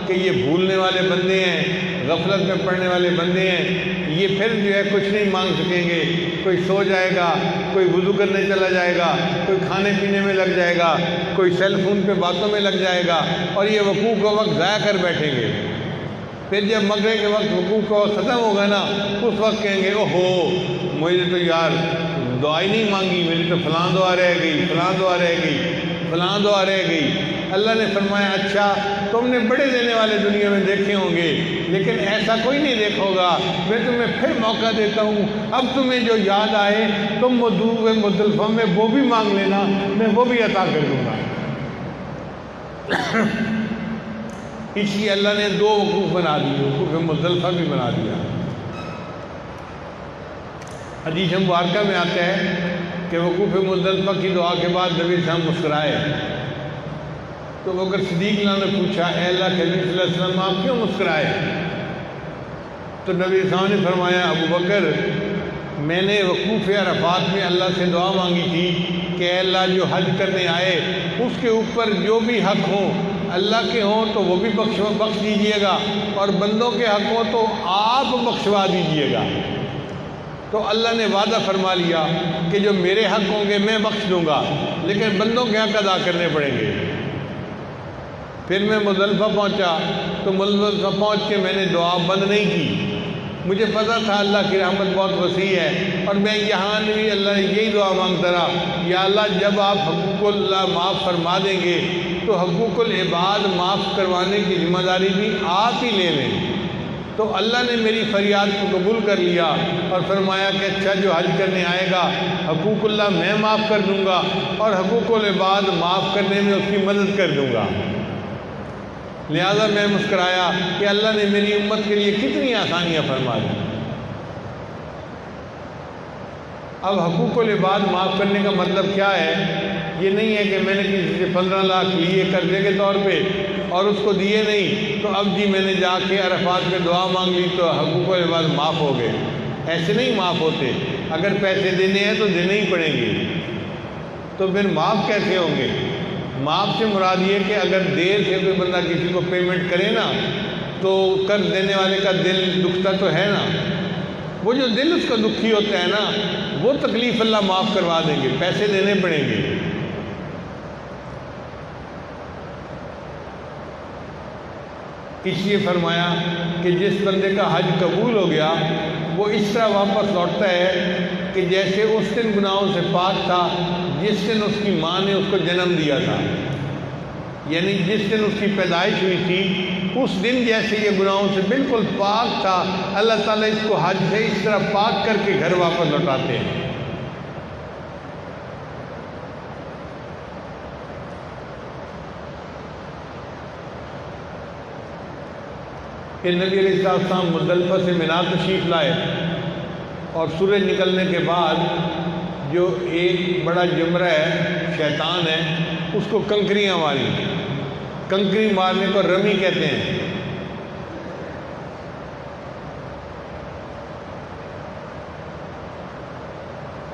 کہ یہ بھولنے والے بندے ہیں، غفلت میں پڑنے والے بندے ہیں، یہ پھر جو ہے کچھ نہیں مانگ سکیں گے، کوئی سو جائے گا، کوئی وضو کرنے چلا جائے گا، کوئی کھانے پینے میں لگ جائے گا، کوئی سیل فون پہ باتوں میں لگ جائے گا اور یہ وقوف کا وقت ضائع کر بیٹھیں گے۔ پھر جب مغرب کے وقت وقوف کا وقت ختم ہوگا نا، اس وقت کہیں گے اوہو مجھے تو یار دعا ہی نہیں مانگی، میری تو فلاں دعا رہ گئی، فلاں دعا رہ گئی، فلاں دعا رہ گئی۔ اللہ نے فرمایا اچھا تم نے بڑے دینے والے دنیا میں دیکھے ہوں گے لیکن ایسا کوئی نہیں دیکھا ہوگا، میں تمہیں پھر موقع دیتا ہوں، اب تمہیں جو یاد آئے تم وقوف مزدلفہ میں وہ بھی مانگ لینا، میں وہ بھی عطا کر دوں گا۔ اس لیے اللہ نے دو وقوف بنا دیے، وقوف مزدلفہ بھی بنا دیا۔ حدیث مبارکہ میں آتا ہے کہ وقوف مزدلفہ کی دعا کے بعد نبی صلی اللہ علیہ وسلم مسکرائے، تو بکر صدیق نے پوچھا اے اللہ کے نبی صلی اللہ علیہ وسلم آپ کیوں مسکرائے؟ تو نبی صلی اللہ علیہ وسلم نے فرمایا ابو بکر میں نے وقوف عرفات میں اللہ سے دعا مانگی تھی کہ اے اللہ جو حج کرنے آئے اس کے اوپر جو بھی حق ہوں اللہ کے ہوں تو وہ بھی بخش دیجیے گا، اور بندوں کے حق ہوں تو آپ بخشوا دیجیے گا۔ تو اللہ نے وعدہ فرما لیا کہ جو میرے حق ہوں گے میں بخش دوں گا، لیکن بندوں کے حق ادا کرنے پڑیں گے۔ پھر میں مزدلفہ پہنچا تو مزدلفہ پہنچ کے میں نے دعا بند نہیں کی، مجھے پتہ تھا اللہ کی رحمت بہت وسیع ہے، اور میں یہاں بھی اللہ یہی دعا مانگتا رہا، یا اللہ جب آپ حقوق اللہ معاف فرما دیں گے تو حقوق العباد معاف کروانے کی ذمہ داری بھی آپ ہی لے لیں۔ تو اللہ نے میری فریاد کو قبول کر لیا اور فرمایا کہ اچھا، جو حج کرنے آئے گا حقوق اللہ میں معاف کر دوں گا اور حقوق العباد معاف کرنے میں اس کی مدد کر دوں گا۔ لہذا میں مسکرایا کہ اللہ نے میری امت کے لیے کتنی آسانیاں فرما دی۔ اب حقوق العباد معاف کرنے کا مطلب کیا ہے؟ یہ نہیں ہے کہ میں نے کسی سے 15 لاکھ لیے قرضے کے طور پہ اور اس کو دیے نہیں، تو اب جی میں نے جا کے عرفات پہ دعا مانگ لی تو حقوق العباد معاف ہو گئے۔ ایسے نہیں معاف ہوتے۔ اگر پیسے دینے ہیں تو دینے ہی پڑیں گے، تو پھر معاف کیسے ہوں گے؟ معاف سے مراد یہ کہ اگر دیر سے کوئی بندہ کسی کو پیمنٹ کرے نا تو قرض دینے والے کا دل دکھتا تو ہے نا، وہ جو دل اس کا دکھی ہوتا ہے نا وہ تکلیف اللہ معاف کروا دیں گے، پیسے دینے پڑیں گے۔ اس لیے فرمایا کہ جس بندے کا حج قبول ہو گیا وہ اس طرح واپس لوٹتا ہے کہ جیسے اس دن گناہوں سے پاک تھا جس دن اس کی ماں نے اس کو جنم دیا تھا، یعنی جس دن اس کی پیدائش ہوئی تھی اس دن جیسے یہ گناہوں سے بالکل پاک تھا، اللہ تعالیٰ اس کو حج سے اس طرح پاک کر کے گھر واپس لوٹاتے ہیں۔ کہ نبی علیہ السلام مزدلفہ سے مینا تشریف لائے اور سورج نکلنے کے بعد جو ایک بڑا جمرہ ہے شیطان ہے اس کو کنکریاں ماری۔ کنکری مارنے کو رمی کہتے ہیں۔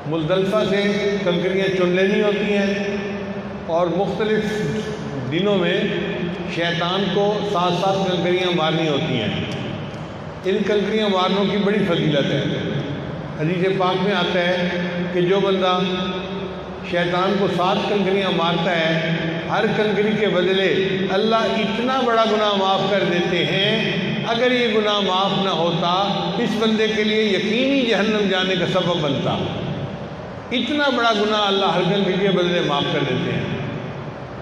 مزدلفہ سے کنکریاں چن لینی ہوتی ہیں اور مختلف دنوں میں شیطان کو 7 کنکریاں مارنی ہوتی ہیں۔ ان کنکریاں مارنوں کی بڑی فضیلت ہے۔ حدیث پاک میں آتا ہے کہ جو بندہ شیطان کو 7 کنکریاں مارتا ہے ہر کنکری کے بدلے اللہ اتنا بڑا گناہ معاف کر دیتے ہیں، اگر یہ گناہ معاف نہ ہوتا اس بندے کے لیے یقینی جہنم جانے کا سبب بنتا۔ اتنا بڑا گناہ اللہ ہر کنکری کے بدلے معاف کر دیتے ہیں۔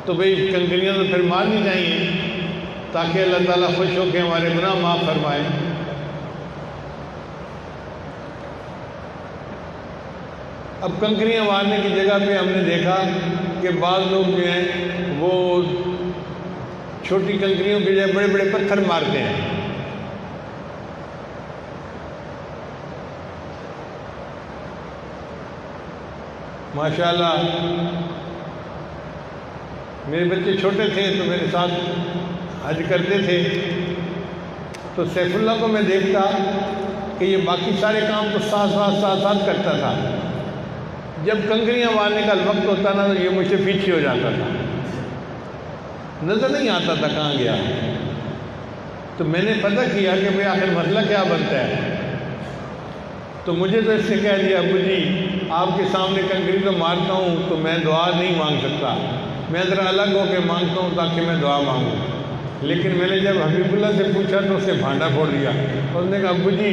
تو بھئی کنکریاں تو پھر مارنی چاہیے تاکہ اللہ تعالیٰ خوش ہو کے ہمارے گناہ معاف فرمائے۔ اب کنکریاں مارنے کی جگہ پہ ہم نے دیکھا کہ بعض لوگ جو ہیں وہ چھوٹی کنکریوں کی جگہ بڑے بڑے پتھر مارتے ہیں۔ ماشاءاللہ میرے بچے چھوٹے تھے تو میرے ساتھ حج کرتے تھے، تو سیف اللہ کو میں دیکھتا کہ یہ باقی سارے کام تو ساتھ کرتا تھا، جب کنکریاں مارنے کا وقت ہوتا نا تو یہ مجھ سے پیچھے ہو جاتا تھا، نظر نہیں آتا تھا کہاں گیا۔ تو میں نے پتہ کیا کہ بھئی آخر مسئلہ کیا بنتا ہے، تو مجھے تو اس سے کہہ دیا ابو جی آپ کے سامنے کنکری تو مارتا ہوں تو میں دعا نہیں مانگ سکتا، میں ذرا الگ ہو کے مانگتا ہوں تاکہ میں دعا مانگوں۔ لیکن میں نے جب حبیب اللہ سے پوچھا تو اس نے بھانڈا پھوڑ دیا، اس نے کہا ابو جی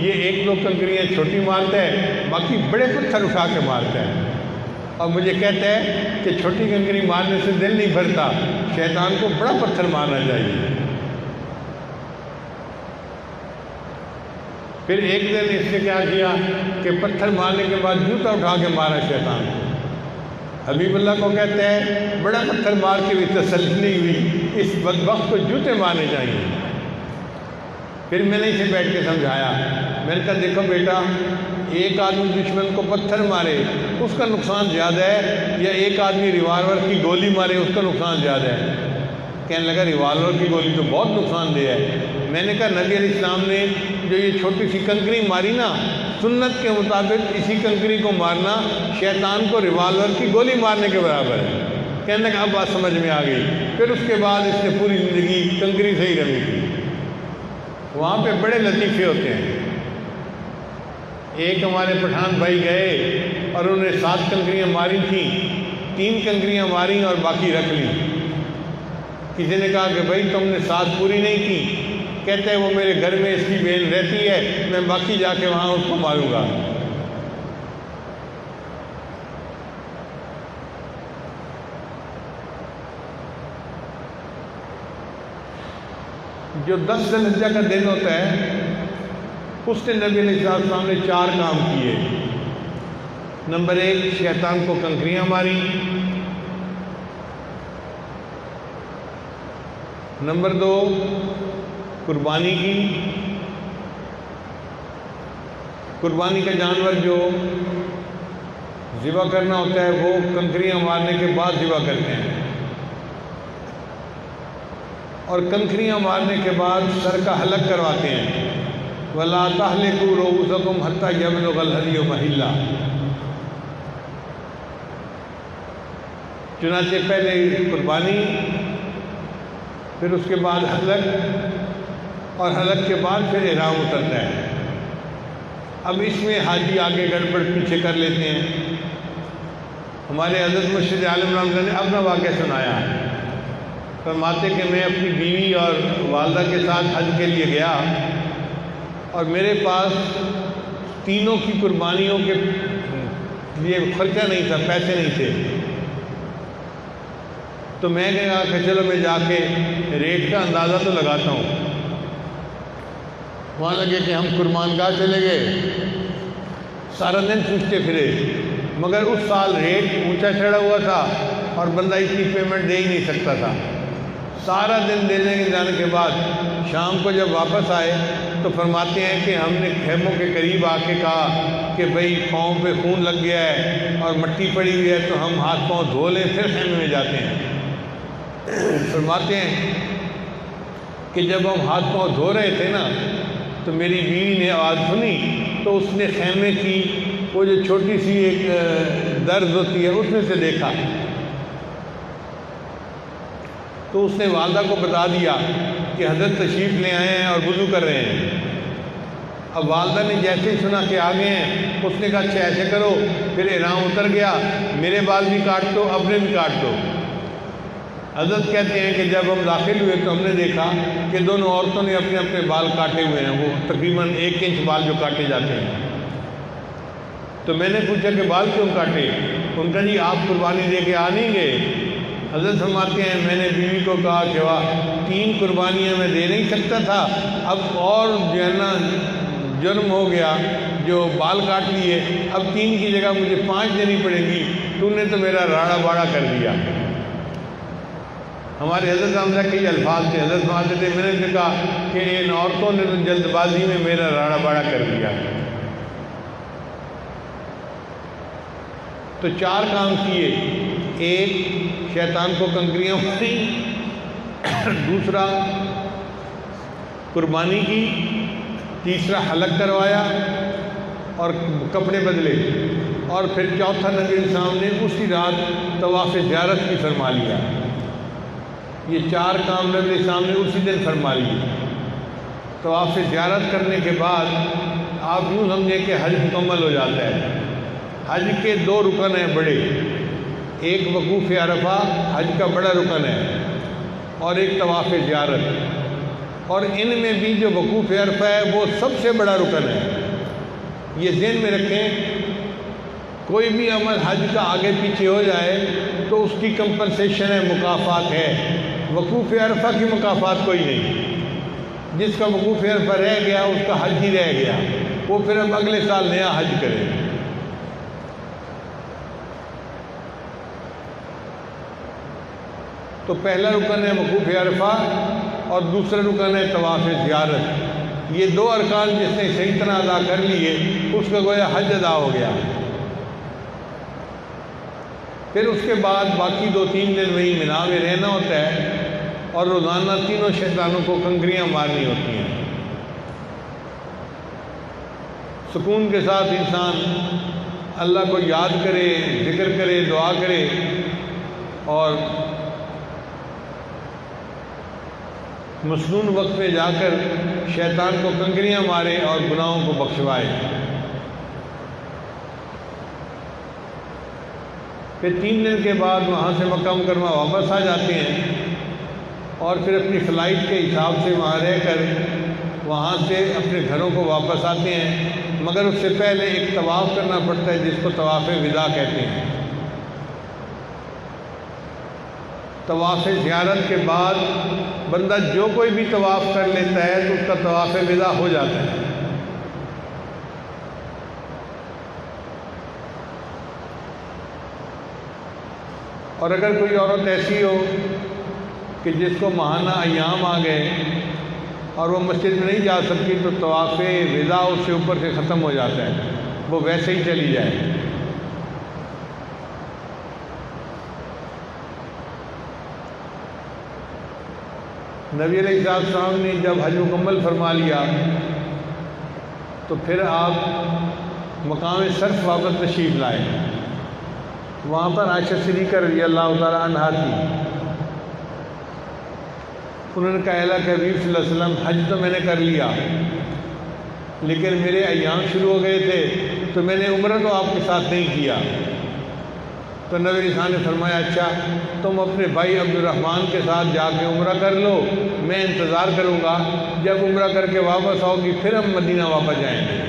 یہ 1-2 کنکریاں چھوٹی مارتا ہے باقی بڑے پتھر اٹھا کے مارتا ہے، اور مجھے کہتا ہے کہ چھوٹی کنکری مارنے سے دل نہیں بھرتا، شیطان کو بڑا پتھر مارنا چاہیے۔ پھر ایک دن اس نے کیا کیا کہ پتھر مارنے کے بعد جوتا اٹھا کے مارا شیطان کو۔ حبیب اللہ کو کہتا ہے بڑا پتھر مار کے بھی تسلی نہیں ہوئی، اس بدبخت کو جوتے مارنے چاہیے۔ پھر میں نے اسے بیٹھ کے سمجھایا، میں نے کہا دیکھو بیٹا، ایک آدمی دشمن کو پتھر مارے اس کا نقصان زیادہ ہے یا ایک آدمی ریوالور کی گولی مارے اس کا نقصان زیادہ ہے؟ کہنے لگا ریوالور کی گولی تو بہت نقصان دہ ہے۔ میں نے کہا نبی علیہ السلام نے جو یہ چھوٹی سی کنکری ماری نا، سنت کے مطابق اسی کنکری کو مارنا شیطان کو ریوالور کی گولی مارنے کے برابر ہے۔ کہنے لگا اب بات سمجھ میں آ گئی۔ پھر اس کے بعد اس نے پوری زندگی کنکری سے ہی رمی تھی۔ وہاں پہ بڑے لطیفے ہوتے ہیں۔ ایک ہمارے پٹھان بھائی گئے اور انہوں نے 7 کنکریاں ماری تھیں، 3 کنکریاں ماری اور باقی رکھ لی۔ کسی نے کہا کہ بھائی تم نے 7 پوری نہیں کی، کہتے ہیں وہ میرے گھر میں اس کی بہن رہتی ہے، میں باقی جا کے وہاں اس کو ماروں گا۔ جو 10 ذی الحجہ کا دن ہوتا ہے، اس نے نبی علیہ السلام نے 4 کام کیے۔ نمبر 1، شیطان کو کنکریاں ماری۔ نمبر 2، قربانی کی۔ قربانی کا جانور جو ذبح کرنا ہوتا ہے وہ کنکریاں مارنے کے بعد ذبح کرتے ہیں، اور کنکریاں مارنے کے بعد سر کا حلق کرواتے ہیں۔ وَلَا تَحْلِقُوا رُؤُوسَكُمْ حَتَّى يَبْلُغَ الْهَدْيُ مَحِلَّهُ۔ چنانچہ پہلے قربانی، پھر اس کے بعد حلق، اور حلق کے بعد پھر احرام اترتا ہے۔ اب اس میں حاجی آگے گڑبڑ پیچھے کر لیتے ہیں۔ ہمارے حضرت مرشد عالم رحمۃ اللہ نے اپنا واقعہ سنایا، فرماتے کہ میں اپنی بیوی اور والدہ کے ساتھ حج کے لیے گیا، اور میرے پاس تینوں کی قربانیوں کے لیے خرچہ نہیں تھا، پیسے نہیں تھے۔ تو میں نے کہا کہ چلو میں جا کے ریٹ کا اندازہ تو لگاتا ہوں۔ وہاں لگے کہ ہم قربان گاہ چلے گئے، سارا دن پوچھتے پھرے، مگر اس سال ریٹ اونچا چڑھا ہوا تھا اور بندہ اتنی پیمنٹ دے ہی نہیں سکتا تھا۔ سارا دن دینے کے جانے کے بعد شام کو جب واپس آئے تو فرماتے ہیں کہ ہم نے خیموں کے قریب آ کے کہا کہ بھئی پاؤں پہ خون لگ گیا ہے اور مٹی پڑی ہوئی ہے، تو ہم ہاتھ پاؤں دھو لیں پھر خیمے میں جاتے ہیں۔ فرماتے ہیں کہ جب ہم ہاتھ پاؤں دھو رہے تھے نا تو میری بیوی نے آواز سنی، تو اس نے خیمے کی وہ جو چھوٹی سی ایک درز ہوتی ہے اس میں سے دیکھا، تو اس نے والدہ کو بتا دیا کہ حضرت تشریف لے آئے ہیں اور وضو کر رہے ہیں۔ اب والدہ نے جیسے ہی سنا کہ آگے ہیں، اس نے کہا اچھا ایسے کرو، پھر احرام اتر گیا، میرے بال بھی کاٹ دو، اپنے بھی کاٹ دو۔ حضرت کہتے ہیں کہ جب ہم داخل ہوئے تو ہم نے دیکھا کہ دونوں عورتوں نے اپنے اپنے بال کاٹے ہوئے ہیں، وہ تقریباً 1 انچ بال جو کاٹے جاتے ہیں۔ تو میں نے پوچھا کہ بال کیوں کاٹے؟ ان کا جی آپ قربانی دے کے آ نہیں گئے؟ حضرت فرماتے ہیں میں نے بیوی کو کہا کہ واہ 3 قربانیاں میں دے نہیں سکتا تھا، اب اور جو ہے نا جرم ہو گیا جو بال کاٹ لیے، اب 3 کی جگہ مجھے 5 دینی پڑے گی، تو نے تو میرا راڑا باڑا کر دیا۔ ہمارے حضرت حمزہ کے یہ الفاظ تھے، حضرت فرماتے تھے میں نے کہا کہ ان عورتوں نے تو جلد بازی میں میرا راڑا باڑا کر دیا۔ تو 4 کام کیے، 1 شیطان کو کنکریاں ماری، دوسرا قربانی کی، تیسرا حلق کروایا اور کپڑے بدلے، اور پھر چوتھا نبی السلام نے اسی رات طواف زیارت کی فرما لیا۔ یہ 4 کام نبی السلام نے اسی دن فرما لیے۔ طواف زیارت کرنے کے بعد آپ یوں سمجھیں کہ حج مکمل ہو جاتا ہے۔ حج کے 2 رکن ہیں بڑے، ایک وقوف عرفہ حج کا بڑا رکن ہے، اور ایک طواف زیارت، اور ان میں بھی جو وقوف عرفہ ہے وہ سب سے بڑا رکن ہے۔ یہ ذہن میں رکھیں، کوئی بھی عمل حج کا آگے پیچھے ہو جائے تو اس کی کمپنسیشن ہے، مکافات ہے۔ وقوف عرفہ کی مکافات کوئی نہیں، جس کا وقوف عرفہ رہ گیا اس کا حج ہی رہ گیا، وہ پھر اب اگلے سال نیا حج کرے۔ تو پہلا رکن ہے وقوف عرفہ اور دوسرا رکن ہے طواف زیارت۔ یہ 2 ارکان جس نے صحیح طرح ادا کر لیے اس کا گویا حج ادا ہو گیا۔ پھر اس کے بعد باقی 2-3 دن وہی مینا میں رہنا ہوتا ہے، اور روزانہ تینوں شیطانوں کو کنکریاں مارنی ہوتی ہیں۔ سکون کے ساتھ انسان اللہ کو یاد کرے، ذکر کرے، دعا کرے، اور مسنون وقت میں جا کر شیطان کو کنکریاں مارے اور گناہوں کو بخشوائے۔ پھر 3 دن کے بعد وہاں سے مکہ مکرمہ واپس آ جاتے ہیں، اور پھر اپنی فلائٹ کے حساب سے وہاں رہ کر وہاں سے اپنے گھروں کو واپس آتے ہیں، مگر اس سے پہلے ایک طواف کرنا پڑتا ہے جس کو طواف وداع کہتے ہیں۔ طواف زیارت کے بعد بندہ جو کوئی بھی طواف کر لیتا ہے تو اس کا طواف وداع ہو جاتا ہے۔ اور اگر کوئی عورت ایسی ہو کہ جس کو ماہانہ ایام آ گئے اور وہ مسجد میں نہیں جا سکتی تو طواف وداع اس سے اوپر سے ختم ہو جاتا ہے، وہ ویسے ہی چلی جائے۔ نبی علیہ السلام نے جب حج مکمل فرما لیا تو پھر آپ مقام صرف واپس تشریف لائے۔ وہاں پر عائشہ صدیقہ رضی اللہ تعالیٰ عنہا تھی۔ انہوں نے کہا اے حبیب صلی اللہ علیہ وسلم، حج تو میں نے کر لیا لیکن میرے ایام شروع ہو گئے تھے تو میں نے عمرہ تو آپ کے ساتھ نہیں کیا۔ تو نبی علیہ السلام نے فرمایا اچھا تم اپنے بھائی عبد الرحمن کے ساتھ جا کے عمرہ کر لو، میں انتظار کروں گا، جب عمرہ کر کے واپس آؤ گی پھر ہم مدینہ واپس جائیں گے۔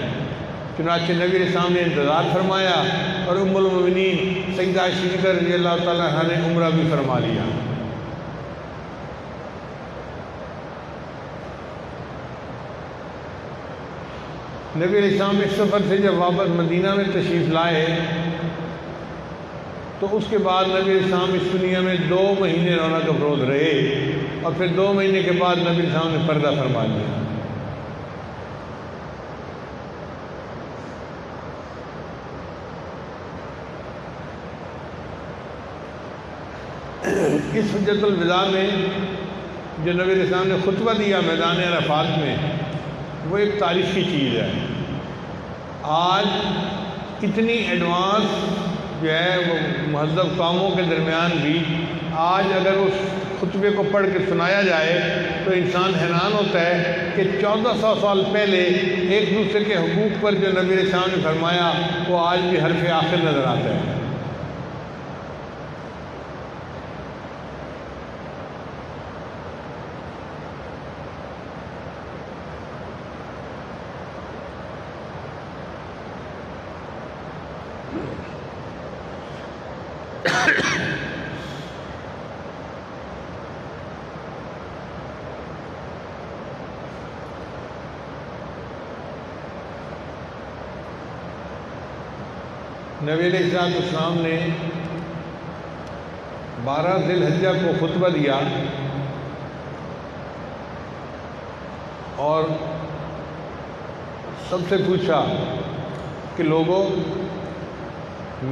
چنانچہ نبی علیہ السلام نے انتظار فرمایا اور ام المؤمنین سیدہ عائشہ صدیقہ رضی اللہ تعالیٰ عنہا نے عمرہ بھی فرما لیا۔ نبی علیہ السلام اس سفر سے جب واپس مدینہ میں تشریف لائے تو اس کے بعد نبی علیہ السلام اس دنیا میں 2 مہینے رونق افروز رہے اور پھر 2 مہینے کے بعد نبی علیہ السلام نے پردہ فرما لیا۔ اس حجۃ الوداع میں جو نبی علیہ السلام نے خطبہ دیا میدان عرفات میں، وہ ایک تاریخی چیز ہے۔ آج اتنی ایڈوانس جو ہے وہ مہذب قوموں کے درمیان بھی آج اگر اس خطبے کو پڑھ کے سنایا جائے تو انسان حیران ہوتا ہے کہ 1400 سال پہلے ایک دوسرے کے حقوق پر جو نبی علیہ السلام نے فرمایا وہ آج بھی حرف آخر نظر آتا ہے۔ نبی علیہ السلام نے 12 ذی الحجہ کو خطبہ دیا اور سب سے پوچھا کہ لوگوں،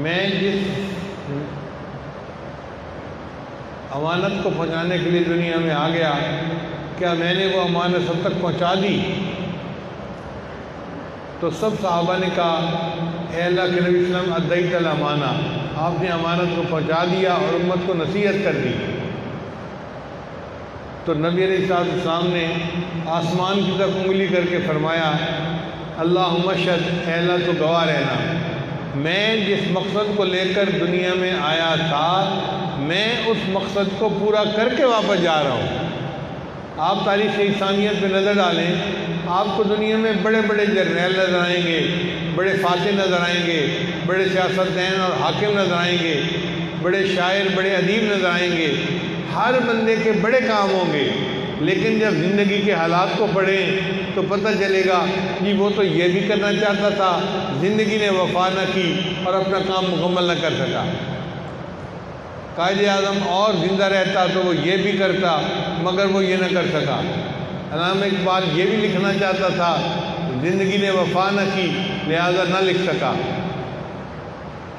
میں جس امانت کو پہنچانے کے لیے دنیا میں آ گیا کیا میں نے وہ امانت سب تک پہنچا دی؟ تو سب صحابہ نے کہا اے اللہ کے نبی صلی اللہ علیہ وسلم ادیت الامانہ، آپ نے امانت کو پہنچا دیا اور امت کو نصیحت کر دی۔ تو نبی علیہ السلام نے آسمان کی طرف انگلی کر کے فرمایا اللہم اشہد، اے اللہ تو گواہ رہنا، میں جس مقصد کو لے کر دنیا میں آیا تھا میں اس مقصد کو پورا کر کے واپس جا رہا ہوں۔ آپ تاریخ انسانیت میں نظر ڈالیں، آپ کو دنیا میں بڑے بڑے جرنیل نظر آئیں گے، بڑے فاتح نظر آئیں گے، بڑے سیاستدان اور حاکم نظر آئیں گے، بڑے شاعر، بڑے ادیب نظر آئیں گے، ہر بندے کے بڑے کام ہوں گے، لیکن جب زندگی کے حالات کو پڑھیں تو پتہ چلے گا جی وہ تو یہ بھی کرنا چاہتا تھا، زندگی نے وفا نہ کی اور اپنا کام مکمل نہ کر سکا۔ قائد اعظم اور زندہ رہتا تو وہ یہ بھی کرتا مگر وہ یہ نہ کر سکا۔ علامہ اقبال یہ بھی لکھنا چاہتا تھا، زندگی نے وفا نہ کی لہذا نہ لکھ سکا۔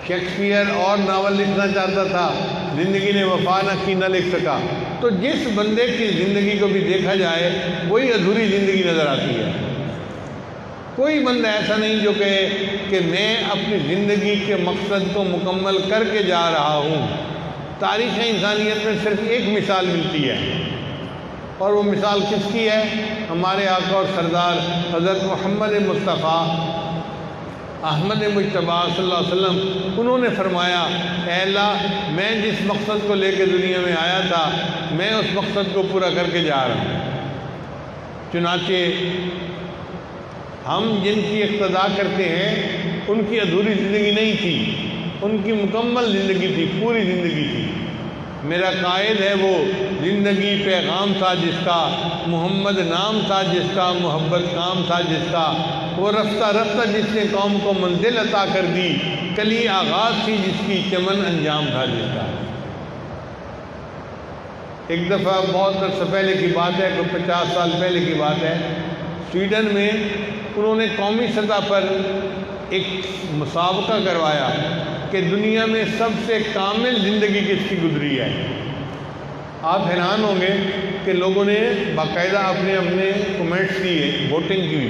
شیکسپیئر اور ناول لکھنا چاہتا تھا، زندگی نے وفا نہ کی نہ لکھ سکا۔ تو جس بندے کی زندگی کو بھی دیکھا جائے وہی ادھوری زندگی نظر آتی ہے۔ کوئی بندہ ایسا نہیں جو کہے کہ میں اپنی زندگی کے مقصد کو مکمل کر کے جا رہا ہوں۔ تاریخ انسانیت میں صرف ایک مثال ملتی ہے اور وہ مثال کس کی ہے؟ ہمارے آقا اور سردار حضرت محمد مصطفیٰ احمد مجتبیٰ صلی اللہ علیہ وسلم، انہوں نے فرمایا اے اللہ میں جس مقصد کو لے کے دنیا میں آیا تھا میں اس مقصد کو پورا کر کے جا رہا ہوں۔ چنانچہ ہم جن کی اقتداء کرتے ہیں ان کی ادھوری زندگی نہیں تھی، ان کی مکمل زندگی تھی، پوری زندگی تھی۔ میرا قائد ہے وہ زندگی پیغام تھا جس کا، محمد نام تھا جس کا، محبت کام تھا جس کا، وہ رفتہ رفتہ جس نے قوم کو منزل عطا کر دی، کلی آغاز تھی جس کی، چمن انجام تھا جس کا۔ ایک دفعہ بہت عرصہ پہلے کی بات ہے، کوئی 50 سال پہلے کی بات ہے، سویڈن میں انہوں نے قومی سطح پر ایک مسابقہ کروایا کہ دنیا میں سب سے کامل زندگی کس کی گزری ہے۔ آپ حیران ہوں گے کہ لوگوں نے باقاعدہ اپنے اپنے کمنٹس دیے، ووٹنگ کی،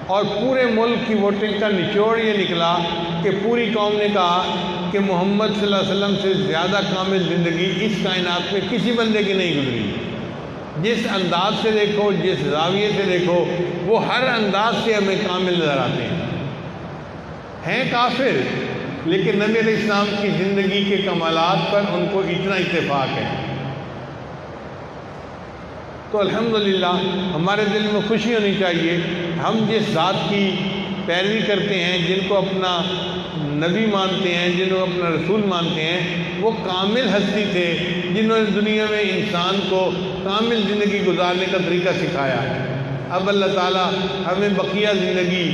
اور پورے ملک کی ووٹنگ کا نچوڑ یہ نکلا کہ پوری قوم نے کہا کہ محمد صلی اللہ علیہ وسلم سے زیادہ کامل زندگی اس کائنات میں کسی بندے کی نہیں گزری۔ جس انداز سے دیکھو، جس زاویے سے دیکھو، وہ ہر انداز سے ہمیں کامل نظر آتے ہیں کافر، لیکن نبی علیہ السلام کی زندگی کے کمالات پر ان کو اتنا اتفاق ہے۔ تو الحمدللہ ہمارے دل میں خوشی ہونی چاہیے، ہم جس ذات کی پیروی کرتے ہیں، جن کو اپنا نبی مانتے ہیں، جن کو اپنا رسول مانتے ہیں، وہ کامل ہستی تھے جنہوں نے دنیا میں انسان کو کامل زندگی گزارنے کا طریقہ سکھایا۔ اب اللہ تعالیٰ ہمیں بقیہ زندگی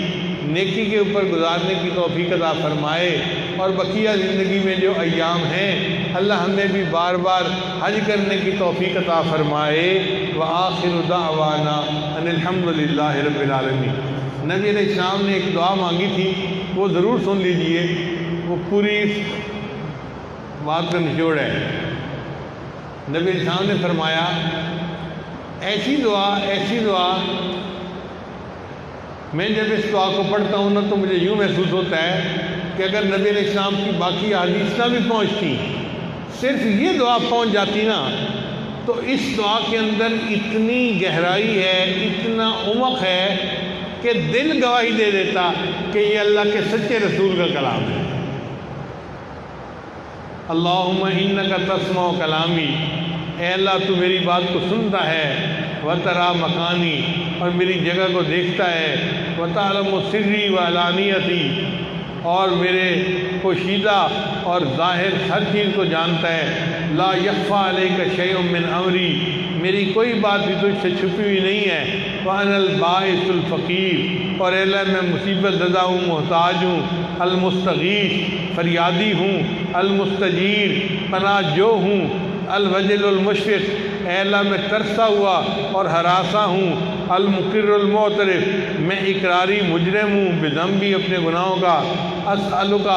نیکی کے اوپر گزارنے کی توفیق عطا فرمائے، اور بقیہ زندگی میں جو ایام ہیں اللہ ہمیں بھی بار بار حج کرنے کی توفیق عطا فرمائے۔ وآخر دعوانا ان الحمد للہ رب العالمین۔ نبی علیہ السلام نے ایک دعا مانگی تھی، وہ ضرور سن لیجئے، وہ پوری بات کا نچوڑ ہے۔ نبی علیہ السلام نے فرمایا، ایسی دعا میں جب اس دعا کو پڑھتا ہوں نا تو مجھے یوں محسوس ہوتا ہے کہ اگر نبی علیہ السلام کی باقی احادیث نہ بھی پہنچتی، صرف یہ دعا پہنچ جاتی نا، تو اس دعا کے اندر اتنی گہرائی ہے، اتنا عمق ہے کہ دل گواہی دے دیتا کہ یہ اللہ کے سچے رسول کا کلام ہے۔ اللہم انکا تسمع کلامی، اے اللہ تو میری بات کو سنتا ہے، وترا مکانی، اور میری جگہ کو دیکھتا ہے، وتعلم سری وعلانیتی، اور میرے پوشیدہ اور ظاہر ہر چیز کو جانتا ہے۔ لا یخفی علیک شیء من امری، میری کوئی بات بھی تجھ سے چھپی ہوئی نہیں ہے۔ وَأَنَا الْبَائِسُ الْفَقِيرُ، اور اللہ میں مصیبت زدہ ہوں، محتاج ہوں۔ المستغیث، فریادی ہوں۔ المستجیر، پناہ جو ہوں۔ الوجل المشفق، اے اللہ میں ترسا ہوا اور ہراساں ہوں۔ المقر المعترف، میں اقراری مجرم ہوں بذنبی، اپنے گناہوں کا۔ اسألک،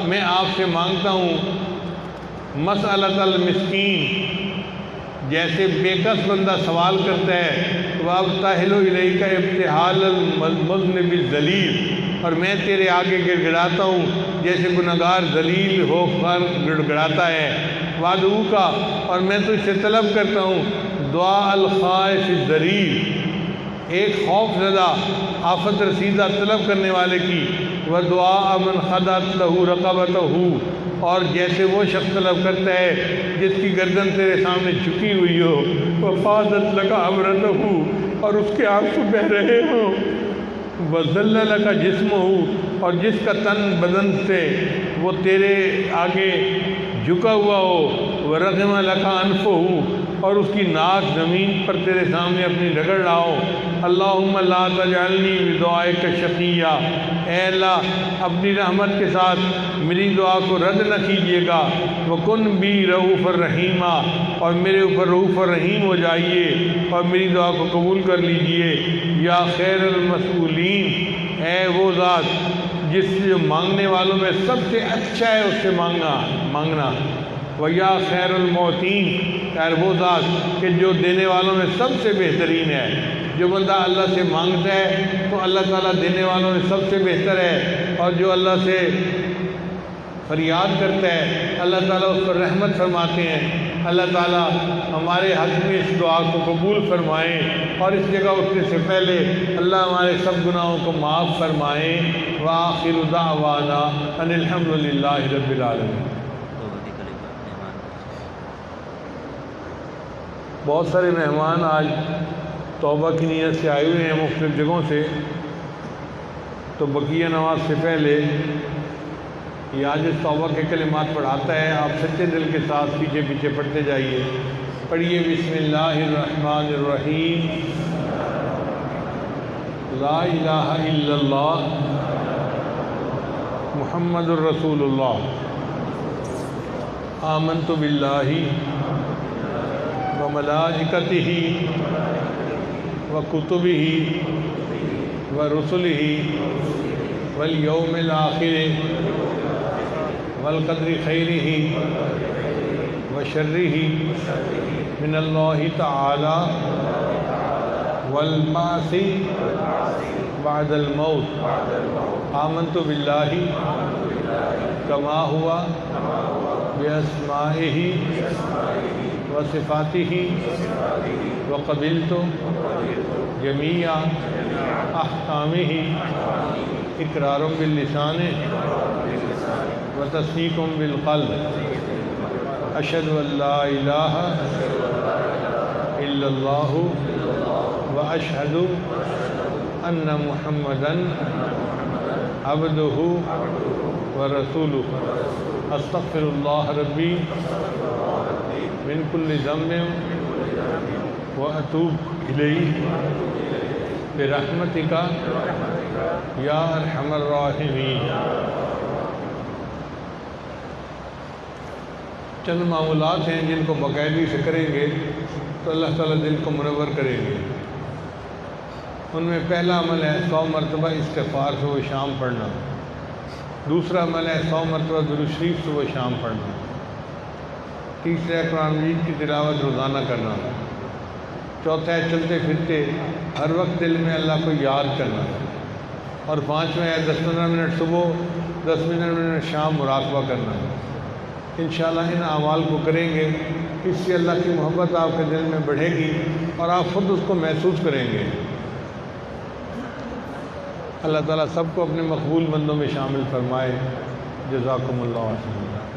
میں آپ سے مانگتا ہوں۔ مسألۃ المسکین، جیسے بے کس بندہ سوال کرتا ہے، وابتہل الیک ابتہال المذنب الذلیل، اور میں تیرے آگے گڑ گڑاتا ہوں جیسے گنہگار ذلیل ہو کر گڑ گڑاتا ہے۔ وادعو کا، اور میں تجھ سے طلب کرتا ہوں، دعا الخائف الذلیل، ایک خوف زدہ آفت رسیدہ طلب کرنے والے کی۔ ودعاء من خضعت لہ رقبتہ، اور جیسے وہ شخص طلب کرتا ہے جس کی گردن تیرے سامنے جھکی ہوئی ہو۔ وفاضت لک عبرتہ، اور اس کے آنسو بہہ رہے ہوں۔ وذل لک جسمہ، اور جس کا تن بدن سے وہ تیرے آگے جھکا ہوا ہو۔ ورغم لک انفہ، اور اس کی ناک زمین پر تیرے سامنے اپنی رگڑ رہا ہو۔ اللہم لا تجعلنی بدعائک شقیہ، اے اللہ اپنی رحمت کے ساتھ میری دعا کو رد نہ کیجیے گا۔ وکن بی رؤوف الرحیمہ، اور میرے اوپر رؤوف الرحیم ہو جائیے اور میری دعا کو قبول کر لیجیے۔ یا خیر المسئولین، اے وہ ذات جس جو مانگنے والوں میں سب سے اچھا ہے اس سے مانگنا۔ وَيَا خیر المعطین، یار وہ ذات کہ جو دینے والوں میں سب سے بہترین ہے۔ جو بندہ اللہ سے مانگتا ہے تو اللہ تعالیٰ دینے والوں میں سب سے بہتر ہے، اور جو اللہ سے فریاد کرتا ہے اللہ تعالیٰ اس پر رحمت فرماتے ہیں۔ اللہ تعالیٰ ہمارے حق میں اس دعا کو قبول فرمائیں، اور اس جگہ اٹھنے سے پہلے اللہ ہمارے سب گناہوں کو معاف فرمائیں۔ وآخر دعوانا ان الحمد للہ رب العالمین۔ بہت سارے مہمان آج توبہ کی نیت سے آئے ہوئے ہیں مختلف جگہوں سے، تو بقیہ نماز سے پہلے یہ عاجز توبہ کے کلمات پڑھاتا ہے، آپ سچے دل کے ساتھ پیچھے پیچھے پڑھتے جائیے۔ پڑھیے بسم اللہ الرحمن الرحیم، لا الہ الا اللہ محمد الرسول اللہ، آمنت باللہ وملائکتہ وکتبہ ورسلہ والیوم الآخر والقدر خیرہ وشرہ من اللہ تعالی والبعث بعد الموت، آمنت باللہ کما ہوا باسمائہ وصفاتہ وقبلت جمیع احکامہ اقرار باللسان وتصدیق بالقلب، اشہد ان لا الہ الا اللہ واشہد ان محمدًا عبدہ ورسولہ، استغفر اللہ ربی من کل ذنب واتوب الیہ برحمتک یا ارحم الراحمین۔ چند معمولات ہیں جن کو باقاعدگی سے کریں گے تو اللہ تعالیٰ دل کو منور کریں گے۔ ان میں پہلا عمل ہے 100 مرتبہ استغفار صبح و شام پڑھنا، دوسرا عمل ہے 100 مرتبہ درود شریف صبح و شام پڑھنا، تیسرا ہے قرآن مجید کی تلاوت روزانہ کرنا، چوتھا ہے چلتے پھرتے ہر وقت دل میں اللہ کو یاد کرنا، اور پانچواں ہے 10-15 منٹ صبح 10 منٹ شام مراقبہ کرنا۔ انشاءاللہ ان اعمال کو کریں گے، اس سے اللہ کی محبت آپ کے دل میں بڑھے گی اور آپ خود اس کو محسوس کریں گے۔ اللہ تعالیٰ سب کو اپنے مقبول بندوں میں شامل فرمائے۔ جزاکم اللہ خیرا۔